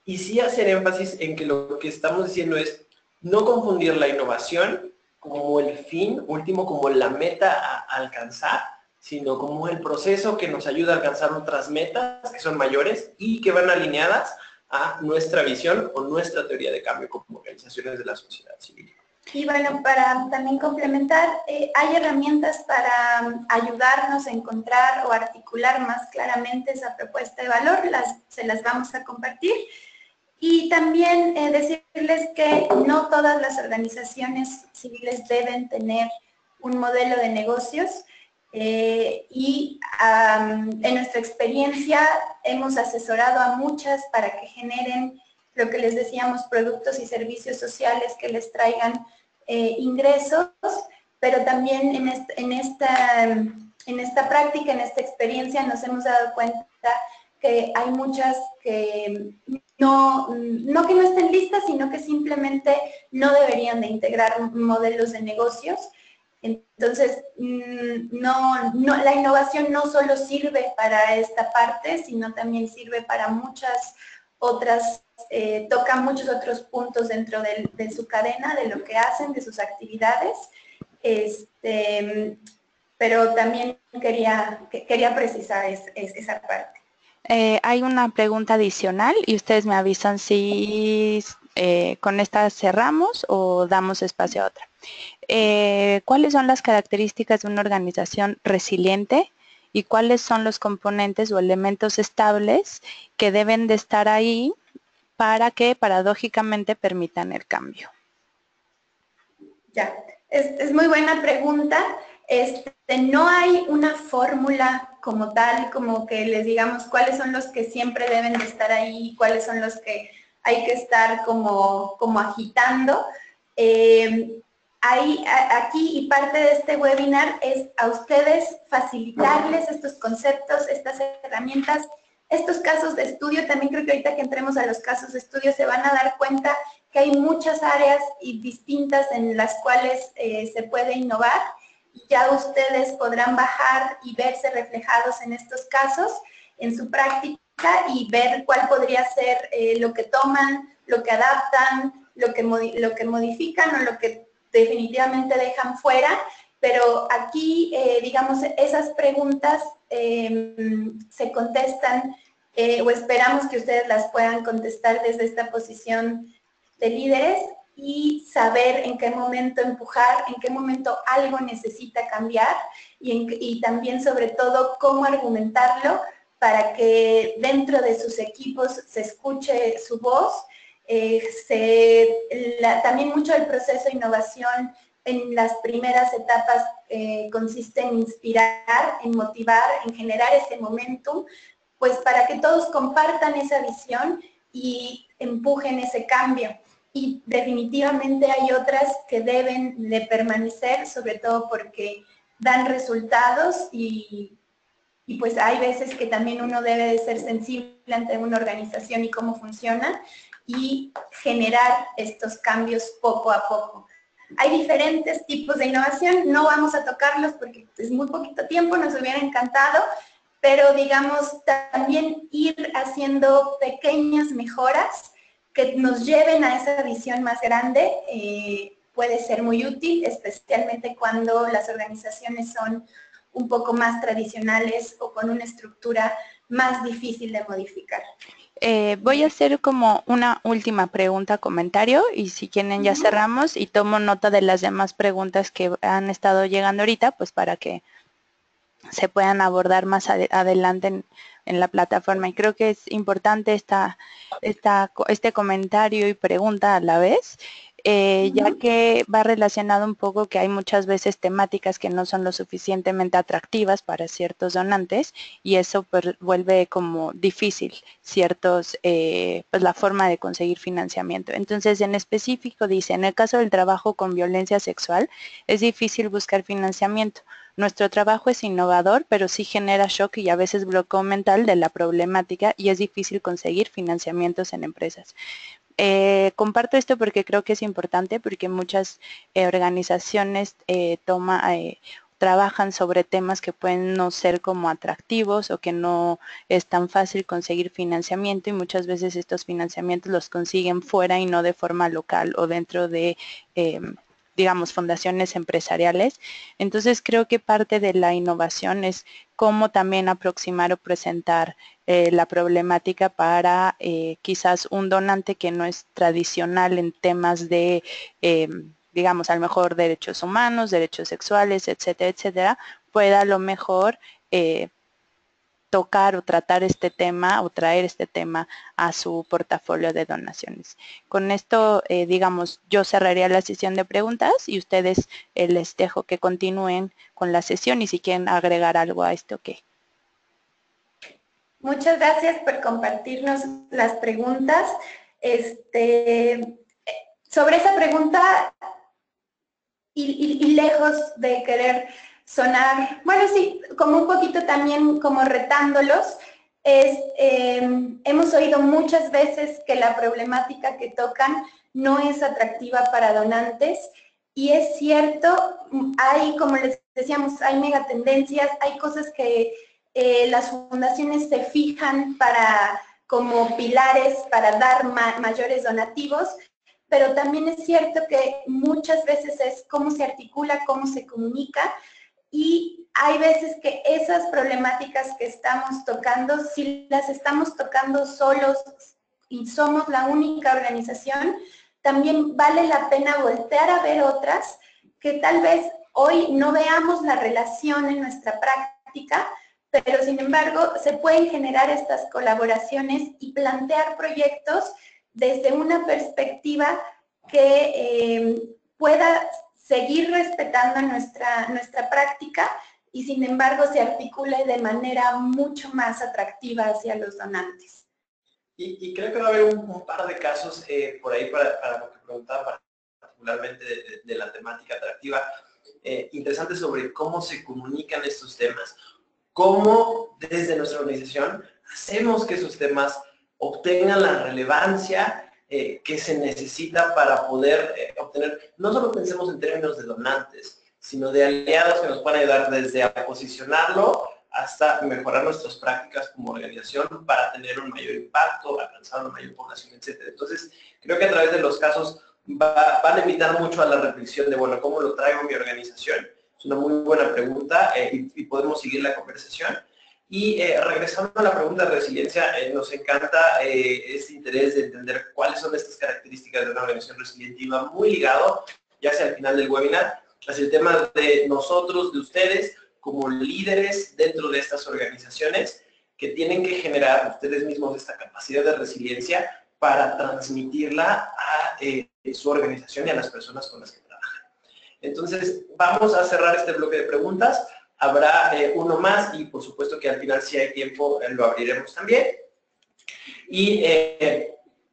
y sí hacer énfasis en que lo que estamos diciendo es no confundir la innovación como el fin último, como la meta a alcanzar, sino como el proceso que nos ayuda a alcanzar otras metas que son mayores y que van alineadas a nuestra visión o nuestra teoría de cambio como organizaciones de la sociedad civil. Y bueno, para también complementar, hay herramientas para ayudarnos a encontrar o articular más claramente esa propuesta de valor, se las vamos a compartir. Y también decirles que no todas las organizaciones civiles deben tener un modelo de negocios. Y en nuestra experiencia hemos asesorado a muchas para que generen lo que les decíamos, productos y servicios sociales que les traigan ingresos, pero también en esta práctica, en esta experiencia nos hemos dado cuenta que hay muchas que no que no estén listas, sino que simplemente no deberían de integrar modelos de negocios. Entonces, la innovación no solo sirve para esta parte, sino también sirve para muchas otras, toca muchos otros puntos dentro de su cadena, de lo que hacen, de sus actividades. Pero también quería precisar esa parte. Hay una pregunta adicional y ustedes me avisan si con esta cerramos o damos espacio a otra. ¿Cuáles son las características de una organización resiliente y cuáles son los componentes o elementos estables que deben de estar ahí para que paradójicamente permitan el cambio? Ya, es muy buena pregunta. No hay una fórmula como tal, como que les digamos cuáles son los que siempre deben de estar ahí, cuáles son los que hay que estar como agitando. Aquí, y parte de este webinar es a ustedes facilitarles estos conceptos, estas herramientas, estos casos de estudio. También creo que ahorita que entremos a los casos de estudio se van a dar cuenta que hay muchas áreas distintas en las cuales se puede innovar. Ya ustedes podrán bajar y verse reflejados en estos casos, en su práctica, y ver cuál podría ser lo que toman, lo que adaptan, lo que modifican o lo que definitivamente dejan fuera. Pero aquí, digamos, esas preguntas se contestan o esperamos que ustedes las puedan contestar desde esta posición de líderes y saber en qué momento empujar, en qué momento algo necesita cambiar y también sobre todo cómo argumentarlo para que dentro de sus equipos se escuche su voz. También mucho del proceso de innovación en las primeras etapas consiste en inspirar, en motivar, en generar ese momentum, pues para que todos compartan esa visión y empujen ese cambio. Y definitivamente hay otras que deben de permanecer, sobre todo porque dan resultados y pues hay veces que también uno debe de ser sensible ante una organización y cómo funciona y generar estos cambios poco a poco. Hay diferentes tipos de innovación, no vamos a tocarlos porque es muy poquito tiempo, nos hubiera encantado, pero digamos también ir haciendo pequeñas mejoras que nos lleven a esa visión más grande puede ser muy útil, especialmente cuando las organizaciones son un poco más tradicionales o con una estructura más difícil de modificar. Voy a hacer como una última pregunta, comentario, y si quieren ya cerramos y tomo nota de las demás preguntas que han estado llegando ahorita, pues para que se puedan abordar más adelante en la plataforma. Y creo que es importante este comentario y pregunta a la vez, ya que va relacionado un poco que hay muchas veces temáticas que no son lo suficientemente atractivas para ciertos donantes y eso vuelve como difícil pues la forma de conseguir financiamiento. Entonces, en específico dice, en el caso del trabajo con violencia sexual, es difícil buscar financiamiento. Nuestro trabajo es innovador, pero sí genera shock y a veces bloqueo mental de la problemática y es difícil conseguir financiamientos en empresas. Comparto esto porque creo que es importante, porque muchas organizaciones trabajan sobre temas que pueden no ser como atractivos o que no es tan fácil conseguir financiamiento y muchas veces estos financiamientos los consiguen fuera y no de forma local o dentro de digamos, fundaciones empresariales. Entonces, creo que parte de la innovación es cómo también aproximar o presentar la problemática para quizás un donante que no es tradicional en temas de, digamos, a lo mejor derechos humanos, derechos sexuales, etcétera, etcétera, pueda a lo mejor tocar o tratar este tema o traer este tema a su portafolio de donaciones. Con esto, digamos, yo cerraría la sesión de preguntas y ustedes les dejo que continúen con la sesión y si quieren agregar algo a esto, ¿qué? Muchas gracias por compartirnos las preguntas. Sobre esa pregunta, y lejos de querer sonar, bueno, sí, como un poquito también como retándolos, hemos oído muchas veces que la problemática que tocan no es atractiva para donantes y es cierto, hay, como les decíamos, hay megatendencias, hay cosas que las fundaciones se fijan como pilares para dar mayores donativos, pero también es cierto que muchas veces es cómo se articula, cómo se comunica, y hay veces que esas problemáticas que estamos tocando, si las estamos tocando solos y somos la única organización, también vale la pena voltear a ver otras que tal vez hoy no veamos la relación en nuestra práctica, pero sin embargo se pueden generar estas colaboraciones y plantear proyectos desde una perspectiva que pueda seguir respetando nuestra práctica y sin embargo se articule de manera mucho más atractiva hacia los donantes. Y creo que va a haber un par de casos por ahí para lo que preguntaba particularmente de la temática atractiva, interesante sobre cómo se comunican estos temas, cómo desde nuestra organización hacemos que esos temas obtengan la relevancia que se necesita para poder obtener, no solo pensemos en términos de donantes, sino de aliados que nos puedan ayudar desde a posicionarlo hasta mejorar nuestras prácticas como organización para tener un mayor impacto, alcanzar una mayor población, etc. Entonces, creo que a través de los casos van a invitar mucho a la reflexión de, bueno, ¿cómo lo traigo a mi organización? Es una muy buena pregunta y podemos seguir la conversación. Y regresando a la pregunta de resiliencia, nos encanta este interés de entender cuáles son estas características de una organización resiliente y va muy ligado, ya sea al final del webinar, hacia el tema de nosotros, de ustedes, como líderes dentro de estas organizaciones que tienen que generar ustedes mismos esta capacidad de resiliencia para transmitirla a su organización y a las personas con las que trabajan. Entonces, vamos a cerrar este bloque de preguntas. Habrá uno más y por supuesto que al final, si hay tiempo, lo abriremos también. Y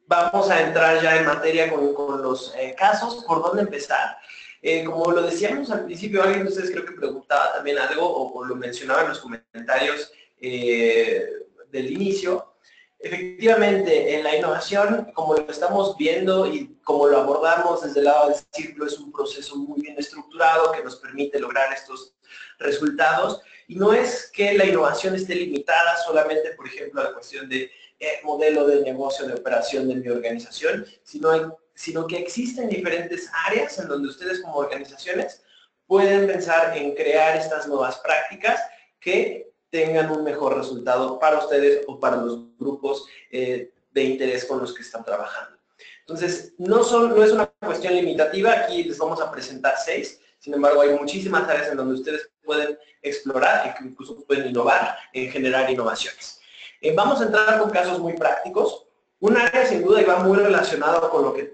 vamos a entrar ya en materia con los casos. ¿Por dónde empezar? Como lo decíamos al principio, alguien de ustedes creo que preguntaba también algo o lo mencionaba en los comentarios del inicio. Efectivamente, en la innovación, como lo estamos viendo y como lo abordamos desde el lado del círculo, es un proceso muy bien estructurado que nos permite lograr estos resultados. Y no es que la innovación esté limitada solamente, por ejemplo, a la cuestión de modelo de negocio, de operación de mi organización, sino que existen diferentes áreas en donde ustedes como organizaciones pueden pensar en crear estas nuevas prácticas que tengan un mejor resultado para ustedes o para los grupos de interés con los que están trabajando. Entonces, no es una cuestión limitativa, aquí les vamos a presentar 6, sin embargo, hay muchísimas áreas en donde ustedes pueden explorar y que incluso pueden innovar en generar innovaciones. Vamos a entrar con casos muy prácticos. Un área sin duda y va muy relacionado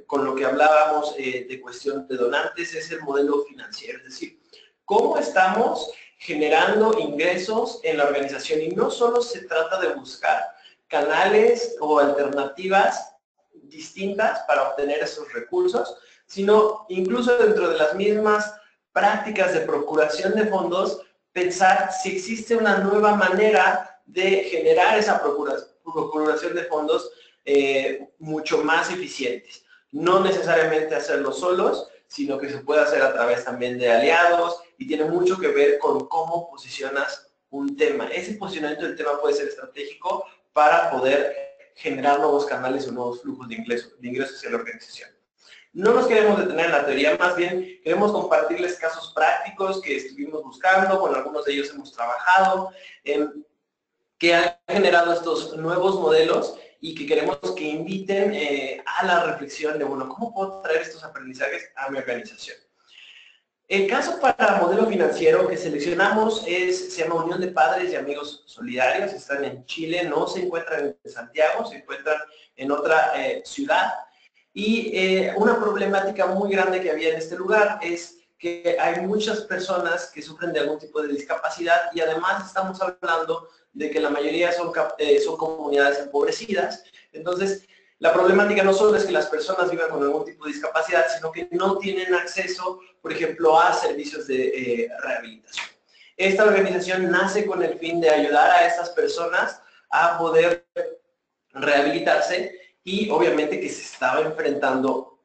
con lo que hablábamos de cuestión de donantes es el modelo financiero, es decir, cómo estamos generando ingresos en la organización y no solo se trata de buscar canales o alternativas distintas para obtener esos recursos, sino incluso dentro de las mismas prácticas de procuración de fondos, pensar si existe una nueva manera de generar esa procuración de fondos mucho más eficientes. No necesariamente hacerlo solos, sino que se puede hacer a través también de aliados y tiene mucho que ver con cómo posicionas un tema. Ese posicionamiento del tema puede ser estratégico para poder generar nuevos canales o nuevos flujos de ingresos en la organización. No nos queremos detener en la teoría, más bien queremos compartirles casos prácticos que estuvimos buscando, con algunos de ellos hemos trabajado, que han generado estos nuevos modelos y que queremos que inviten a la reflexión de, bueno, ¿cómo puedo traer estos aprendizajes a mi organización? El caso para modelo financiero que seleccionamos se llama Unión de Padres y Amigos Solidarios, están en Chile, no se encuentran en Santiago, se encuentran en otra ciudad. Y una problemática muy grande que había en este lugar es que hay muchas personas que sufren de algún tipo de discapacidad y además estamos hablando de que la mayoría son comunidades empobrecidas. Entonces, la problemática no solo es que las personas vivan con algún tipo de discapacidad, sino que no tienen acceso, por ejemplo, a servicios de rehabilitación. Esta organización nace con el fin de ayudar a estas personas a poder rehabilitarse y obviamente que se estaba enfrentando,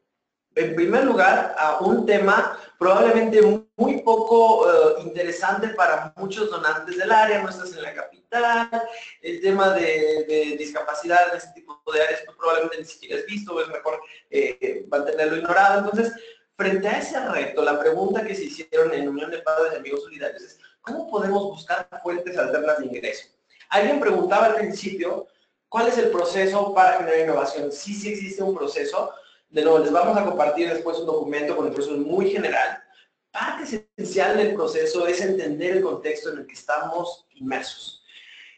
en primer lugar, a un tema probablemente muy poco interesante para muchos donantes del área. No estás en la capital, el tema de discapacidad en este tipo de áreas pues, probablemente ni siquiera es visto, es mejor mantenerlo ignorado. Entonces, frente a ese reto, la pregunta que se hicieron en Unión de Padres y Amigos Solidarios es ¿cómo podemos buscar fuentes alternas de ingreso? Alguien preguntaba al principio ¿cuál es el proceso para generar innovación? Sí existe un proceso. De nuevo, les vamos a compartir después un documento con el proceso muy general. Parte esencial del proceso es entender el contexto en el que estamos inmersos.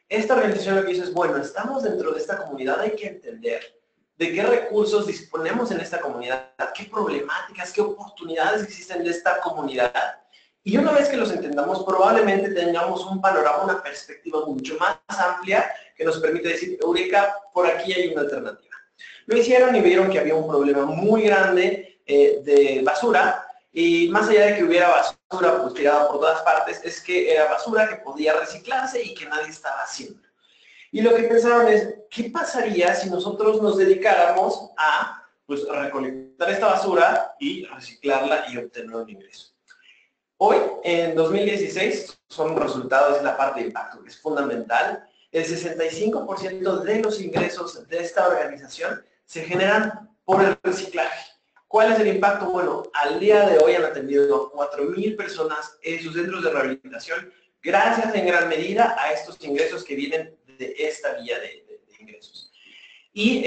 Esta organización lo que dice es, bueno, estamos dentro de esta comunidad, hay que entender de qué recursos disponemos en esta comunidad, qué problemáticas, qué oportunidades existen de esta comunidad. Y una vez que los entendamos, probablemente tengamos un panorama, una perspectiva mucho más amplia que nos permite decir, Eureka, por aquí hay una alternativa. Lo hicieron y vieron que había un problema muy grande de basura y más allá de que hubiera basura pues, tirada por todas partes, es que era basura que podía reciclarse y que nadie estaba haciendo. Y lo que pensaron es, ¿qué pasaría si nosotros nos dedicáramos a pues, recolectar esta basura y reciclarla y obtener un ingreso? Hoy, en 2016, son resultados de la parte de impacto, que es fundamental. El 65% de los ingresos de esta organización se generan por el reciclaje. ¿Cuál es el impacto? Bueno, al día de hoy han atendido a 4,000 personas en sus centros de rehabilitación, gracias en gran medida a estos ingresos que vienen de esta vía de ingresos. Y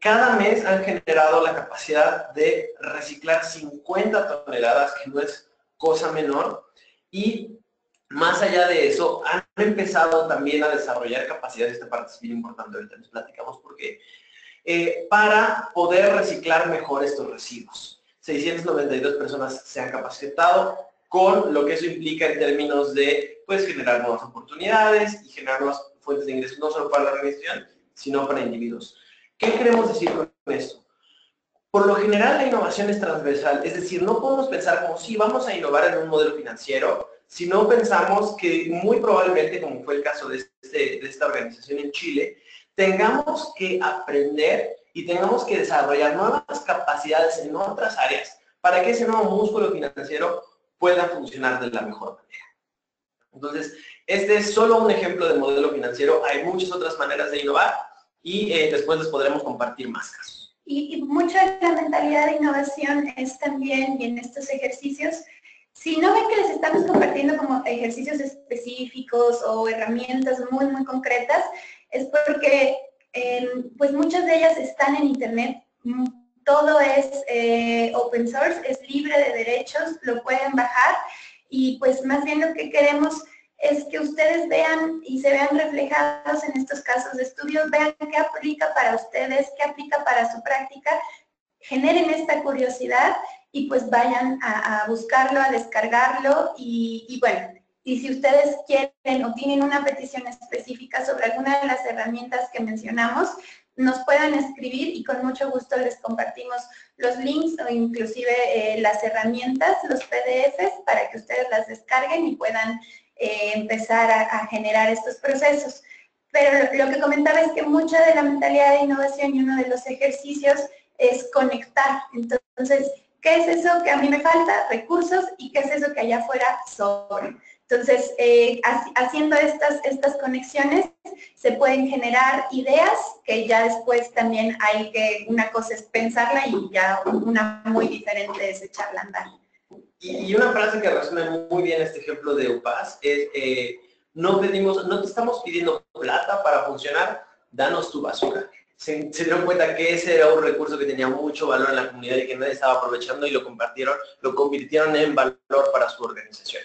cada mes han generado la capacidad de reciclar 50 toneladas, que no es cosa menor, y más allá de eso, han empezado también a desarrollar capacidades, esta parte es bien importante, ahorita les platicamos por qué, para poder reciclar mejor estos residuos. 692 personas se han capacitado, con lo que eso implica en términos de pues, generar nuevas oportunidades y generar nuevas fuentes de ingresos, no solo para la organización, sino para individuos. ¿Qué queremos decir con esto? Por lo general la innovación es transversal, es decir, no podemos pensar como si vamos a innovar en un modelo financiero, si no pensamos que muy probablemente, como fue el caso de esta organización en Chile, tengamos que aprender y tengamos que desarrollar nuevas capacidades en otras áreas para que ese nuevo músculo financiero pueda funcionar de la mejor manera. Entonces, este es solo un ejemplo de modelo financiero, hay muchas otras maneras de innovar y después les podremos compartir más casos. Y mucha de la mentalidad de innovación es también, y en estos ejercicios, si no ven que les estamos compartiendo como ejercicios específicos o herramientas muy, muy concretas, es porque pues muchas de ellas están en internet, todo es open source, es libre de derechos, lo pueden bajar y pues más bien lo que queremos es que ustedes vean y se vean reflejados en estos casos de estudio, vean qué aplica para ustedes, qué aplica para su práctica, generen esta curiosidad y pues vayan a buscarlo, a descargarlo y bueno, y si ustedes quieren o tienen una petición específica sobre alguna de las herramientas que mencionamos, nos puedan escribir y con mucho gusto les compartimos los links o inclusive las herramientas, los PDFs, para que ustedes las descarguen y puedan empezar a generar estos procesos. Pero lo que comentaba es que mucha de la mentalidad de innovación y uno de los ejercicios es conectar. Entonces, ¿qué es eso que a mí me falta? Recursos. ¿Y qué es eso que allá afuera sobra? Entonces, haciendo estas conexiones, se pueden generar ideas que ya después también hay que, una cosa es pensarla y ya una muy diferente es echarla a andar. Y una frase que resume muy bien este ejemplo de UPAS es, no te estamos pidiendo plata para funcionar, danos tu basura. Se dieron cuenta que ese era un recurso que tenía mucho valor en la comunidad y que nadie estaba aprovechando y lo compartieron, lo convirtieron en valor para su organización.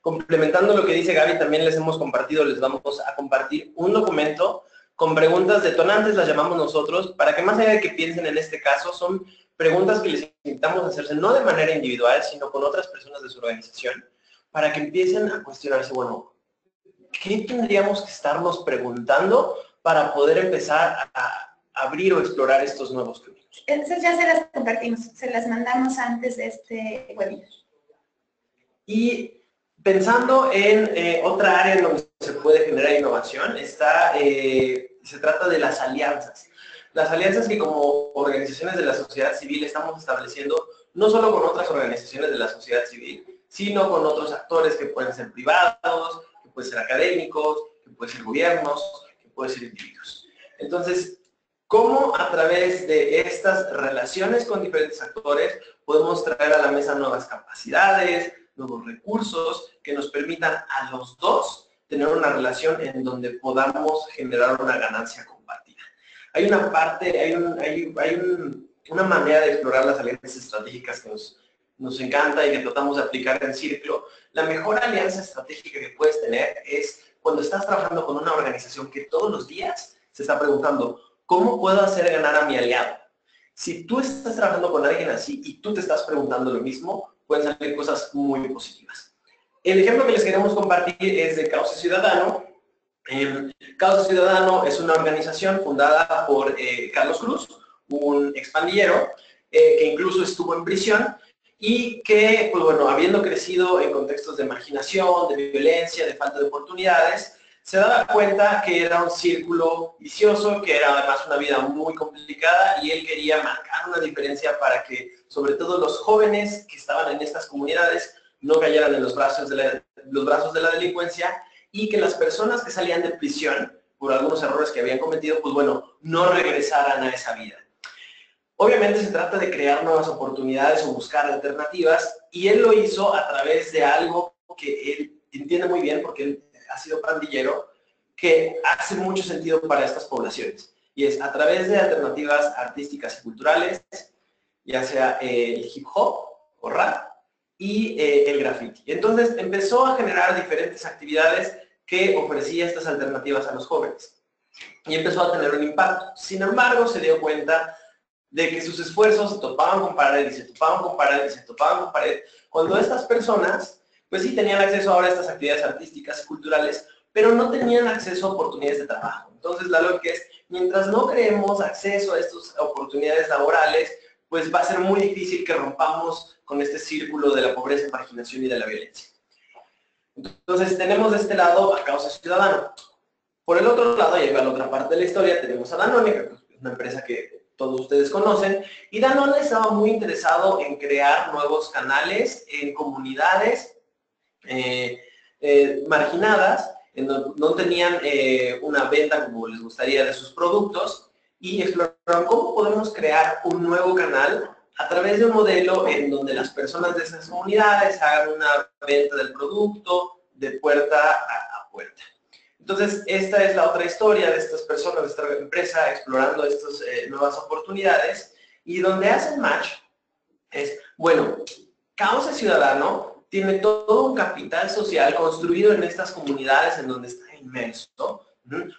Complementando lo que dice Gaby, también les hemos compartido, les vamos a compartir un documento con preguntas detonantes, las llamamos nosotros, para que más allá de que piensen en este caso, son preguntas que les invitamos a hacerse no de manera individual, sino con otras personas de su organización, para que empiecen a cuestionarse, bueno, ¿qué tendríamos que estarnos preguntando para poder empezar a abrir o explorar estos nuevos caminos? Esas ya se las compartimos, se las mandamos antes de este webinar. Y pensando en otra área en donde se puede generar innovación, se trata de las alianzas. Las alianzas que como organizaciones de la sociedad civil estamos estableciendo, no solo con otras organizaciones de la sociedad civil, sino con otros actores que pueden ser privados, que pueden ser académicos, que pueden ser gobiernos, que pueden ser individuos. Entonces, ¿cómo a través de estas relaciones con diferentes actores podemos traer a la mesa nuevas capacidades, nuevos recursos que nos permitan a los dos tener una relación en donde podamos generar una ganancia compartida? Hay una parte, una manera de explorar las alianzas estratégicas que nos encanta y que tratamos de aplicar en Círculo. La mejor alianza estratégica que puedes tener es cuando estás trabajando con una organización que todos los días se está preguntando, ¿cómo puedo hacer ganar a mi aliado? Si tú estás trabajando con alguien así y tú te estás preguntando lo mismo, pueden salir cosas muy positivas. El ejemplo que les queremos compartir es de Causa Ciudadano. Causa Ciudadano es una organización fundada por Carlos Cruz, un expandillero que incluso estuvo en prisión y que, pues bueno, habiendo crecido en contextos de marginación, de violencia, de falta de oportunidades, se daba cuenta que era un círculo vicioso, que era además una vida muy complicada y él quería marcar una diferencia para que, sobre todo los jóvenes que estaban en estas comunidades, no cayeran en los brazos de la delincuencia y que las personas que salían de prisión por algunos errores que habían cometido, pues bueno, no regresaran a esa vida. Obviamente se trata de crear nuevas oportunidades o buscar alternativas y él lo hizo a través de algo que él entiende muy bien porque él ha sido pandillero, que hace mucho sentido para estas poblaciones. Y es a través de alternativas artísticas y culturales, ya sea el hip hop o rap y el graffiti. Entonces empezó a generar diferentes actividades que ofrecía estas alternativas a los jóvenes. Y empezó a tener un impacto. Sin embargo, se dio cuenta de que sus esfuerzos se topaban con pared y se topaban con pared y se topaban con pared, cuando estas personas, pues sí tenían acceso ahora a estas actividades artísticas y culturales, pero no tenían acceso a oportunidades de trabajo. Entonces la lógica es, mientras no creemos acceso a estas oportunidades laborales, pues va a ser muy difícil que rompamos con este círculo de la pobreza, marginación y de la violencia. Entonces tenemos de este lado a Causa Ciudadana. Por el otro lado, y ahí va la otra parte de la historia, tenemos a Danone, que es una empresa que todos ustedes conocen, y Danone estaba muy interesado en crear nuevos canales en comunidades marginadas, en donde no tenían una venta como les gustaría de sus productos, y exploraron cómo podemos crear un nuevo canal a través de un modelo en donde las personas de esas comunidades hagan una venta del producto de puerta a puerta. Entonces, esta es la otra historia de estas personas, de esta empresa, explorando estas nuevas oportunidades, y donde hacen match es, bueno, Causa Ciudadano tiene todo un capital social construido en estas comunidades en donde está inmerso,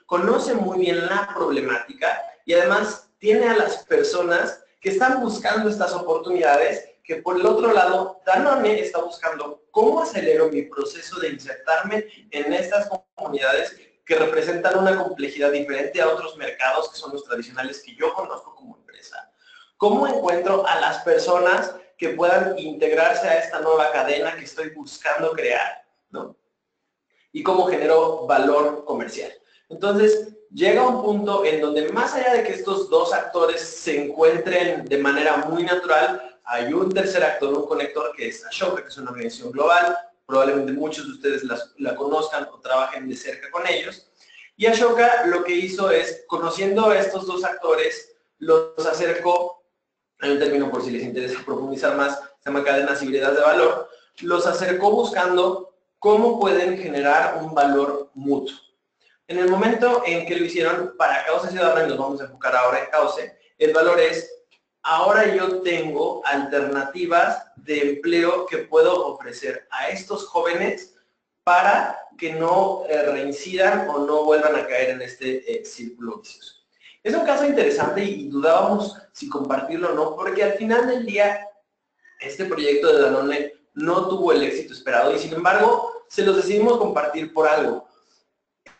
conoce muy bien la problemática y además tiene a las personas que están buscando estas oportunidades, que por el otro lado, Danone está buscando cómo acelero mi proceso de insertarme en estas comunidades que representan una complejidad diferente a otros mercados que son los tradicionales que yo conozco como empresa. ¿Cómo encuentro a las personas que puedan integrarse a esta nueva cadena que estoy buscando crear, ¿no? Y cómo genero valor comercial. Entonces, llega un punto en donde más allá de que estos dos actores se encuentren de manera muy natural, hay un tercer actor, un conector, que es Ashoka, que es una organización global. Probablemente muchos de ustedes la conozcan o trabajen de cerca con ellos. Y Ashoka lo que hizo es, conociendo a estos dos actores, los acercó, hay un término por si les interesa profundizar más, se llama cadenas híbridas de valor, los acercó buscando cómo pueden generar un valor mutuo. En el momento en que lo hicieron para Causa Ciudadana, y nos vamos a enfocar ahora en Cauce, el valor es, ahora yo tengo alternativas de empleo que puedo ofrecer a estos jóvenes para que no reincidan o no vuelvan a caer en este círculo vicioso. Es un caso interesante y dudábamos si compartirlo o no, porque al final del día este proyecto de Danone no tuvo el éxito esperado y sin embargo se los decidimos compartir por algo.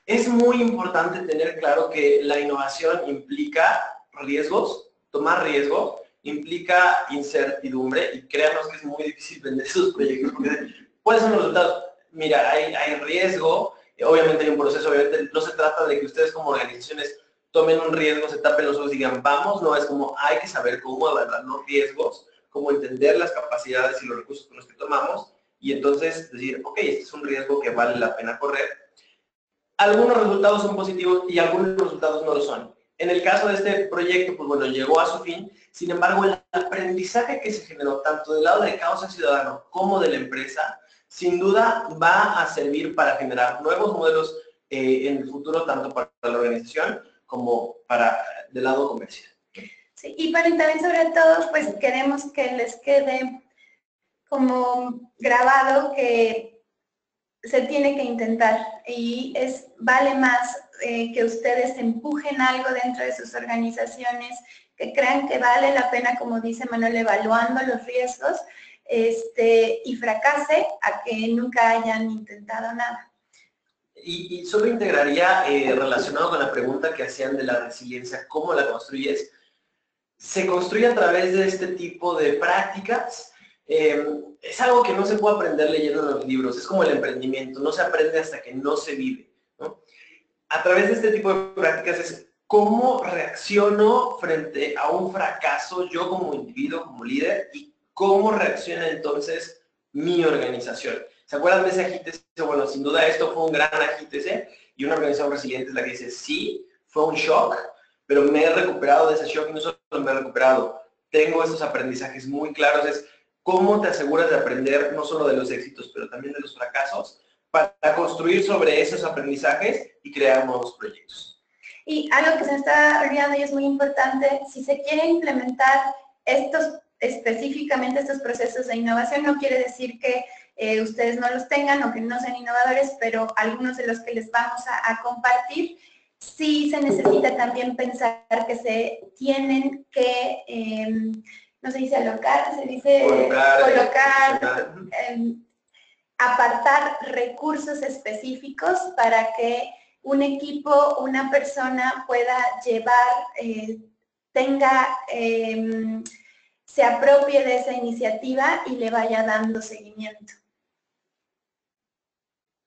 Es muy importante tener claro que la innovación implica riesgos, tomar riesgos, implica incertidumbre y créanos que es muy difícil vender esos proyectos porque ¿cuáles son los resultados? Mira, hay riesgo, obviamente hay un proceso, obviamente no se trata de que ustedes como organizaciones tomen un riesgo, se tapen los ojos y digan vamos, no, es como hay que saber cómo evaluar los riesgos, cómo entender las capacidades y los recursos con los que tomamos y entonces decir, ok, este es un riesgo que vale la pena correr. Algunos resultados son positivos y algunos resultados no lo son. En el caso de este proyecto, pues bueno, llegó a su fin, sin embargo, el aprendizaje que se generó tanto del lado de Causa Ciudadano como de la empresa, sin duda va a servir para generar nuevos modelos en el futuro, tanto para la organización como para del lado comercial. Sí, y para también sobre todo, pues queremos que les quede como grabado que se tiene que intentar y vale más que ustedes empujen algo dentro de sus organizaciones, que crean que vale la pena, como dice Manuel, evaluando los riesgos y fracase a que nunca hayan intentado nada. Y solo integraría, relacionado con la pregunta que hacían de la resiliencia, ¿cómo la construyes? Se construye a través de este tipo de prácticas. Es algo que no se puede aprender leyendo los libros, es como el emprendimiento, no se aprende hasta que no se vive, ¿no? A través de este tipo de prácticas es cómo reacciono frente a un fracaso yo como individuo, como líder, y cómo reacciona entonces mi organización. ¿Se acuerdan de ese agítese? Bueno, sin duda esto fue un gran agítese y una organización resiliente es la que dice, sí, fue un shock, pero me he recuperado de ese shock y no solo me he recuperado, tengo estos aprendizajes muy claros, es cómo te aseguras de aprender no solo de los éxitos, pero también de los fracasos, para construir sobre esos aprendizajes y crear nuevos proyectos. Y algo que se me está olvidando y es muy importante, si se quiere implementar específicamente estos procesos de innovación, no quiere decir que ustedes no los tengan o que no sean innovadores, pero algunos de los que les vamos a compartir sí se necesita también pensar que se tienen que, no se dice alocar, se dice colocar, apartar recursos específicos para que un equipo, una persona pueda llevar, se apropie de esa iniciativa y le vaya dando seguimiento.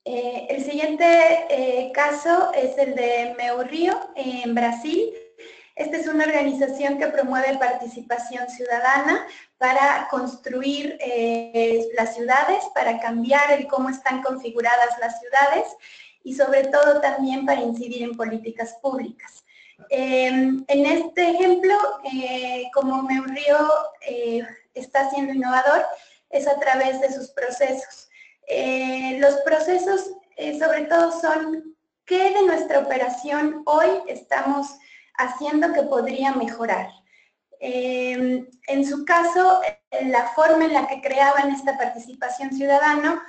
El siguiente caso es el de Meu Rio, en Brasil. Esta es una organización que promueve participación ciudadana para construir las ciudades, para cambiar el cómo están configuradas las ciudades y sobre todo también para incidir en políticas públicas. En este ejemplo, como Meu Rio está siendo innovador, es a través de sus procesos. Los procesos sobre todo son qué de nuestra operación hoy estamos haciendo que podría mejorar. En su caso, la forma en la que creaban esta participación ciudadana,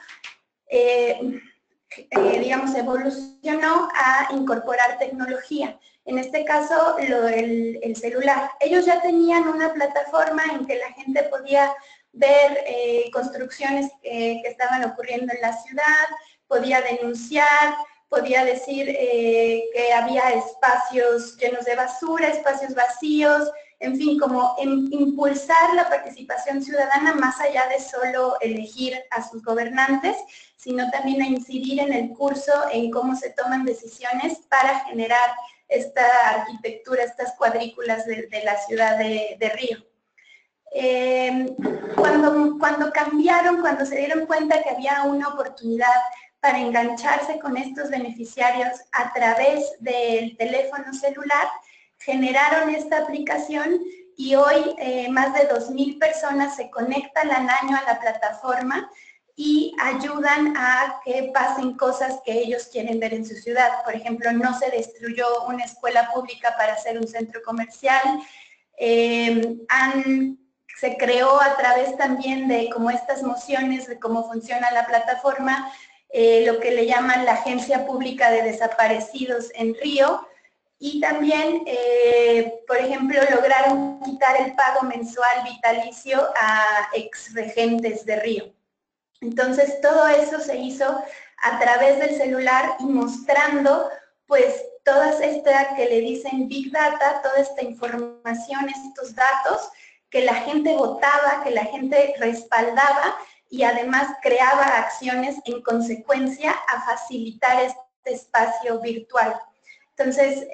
digamos, evolucionó a incorporar tecnología. En este caso, el celular. Ellos ya tenían una plataforma en que la gente podía ver construcciones que estaban ocurriendo en la ciudad, podía denunciar, podía decir que había espacios llenos de basura, espacios vacíos, en fin, como impulsar la participación ciudadana más allá de solo elegir a sus gobernantes, sino también a incidir en el curso, en cómo se toman decisiones para generar esta arquitectura, estas cuadrículas de la ciudad de Río. Cuando cambiaron, cuando se dieron cuenta que había una oportunidad para engancharse con estos beneficiarios a través del teléfono celular, generaron esta aplicación y hoy más de 2,000 personas se conectan al año a la plataforma y ayudan a que pasen cosas que ellos quieren ver en su ciudad. Por ejemplo, no se destruyó una escuela pública para hacer un centro comercial, se creó a través también de como estas mociones de cómo funciona la plataforma, lo que le llaman la Agencia Pública de Desaparecidos en Río, y también, por ejemplo, lograron quitar el pago mensual vitalicio a exregentes de Río. Entonces, todo eso se hizo a través del celular y mostrando, pues, toda esta que le dicen Big Data, toda esta información, estos datos, que la gente votaba, que la gente respaldaba y además creaba acciones en consecuencia a facilitar este espacio virtual. Entonces,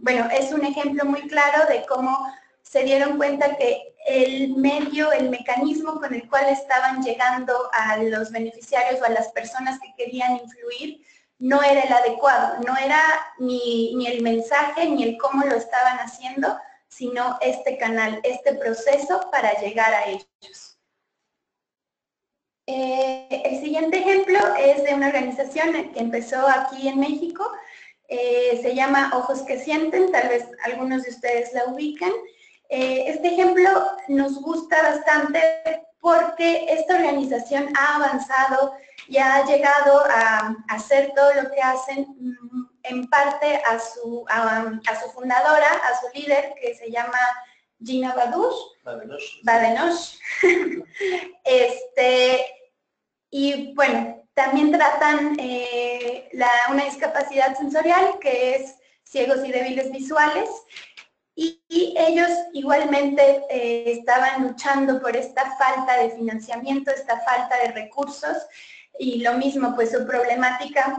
bueno, es un ejemplo muy claro de cómo se dieron cuenta que el mecanismo con el cual estaban llegando a los beneficiarios o a las personas que querían influir no era el adecuado, no era ni el mensaje ni el cómo lo estaban haciendo, sino este canal, este proceso para llegar a ellos. El siguiente ejemplo es de una organización que empezó aquí en México, se llama Ojos que Sienten, tal vez algunos de ustedes la ubican. Este ejemplo nos gusta bastante porque esta organización ha avanzado y ha llegado a hacer todo lo que hacen en parte a su fundadora, a su líder, que se llama Gina Badenoch. Y bueno, también tratan una discapacidad sensorial que es ciegos y débiles visuales. Y ellos igualmente estaban luchando por esta falta de financiamiento, esta falta de recursos, y lo mismo, pues su problemática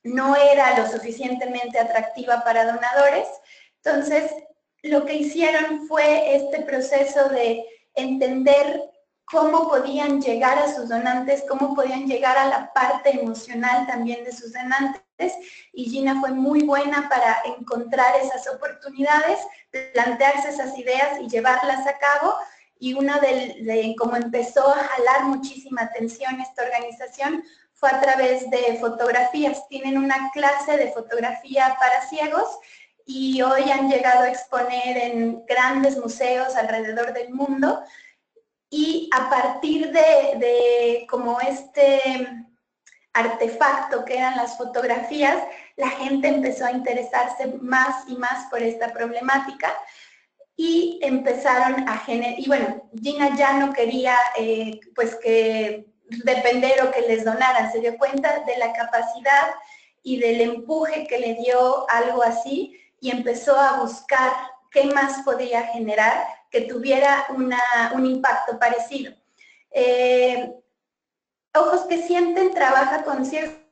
no era lo suficientemente atractiva para donadores. Entonces, lo que hicieron fue este proceso de entender cómo podían llegar a sus donantes, cómo podían llegar a la parte emocional también de sus donantes, y Gina fue muy buena para encontrar esas oportunidades, plantearse esas ideas y llevarlas a cabo, y una de cómo empezó a jalar muchísima atención esta organización fue a través de fotografías. Tienen una clase de fotografía para ciegos y hoy han llegado a exponer en grandes museos alrededor del mundo, y a partir de como artefacto que eran las fotografías, la gente empezó a interesarse más y más por esta problemática y empezaron a generar, y bueno, Gina ya no quería pues que depender o que les donaran, se dio cuenta de la capacidad y del empuje que le dio algo así y empezó a buscar qué más podía generar que tuviera un impacto parecido. Ojos que Sienten trabaja con ciertos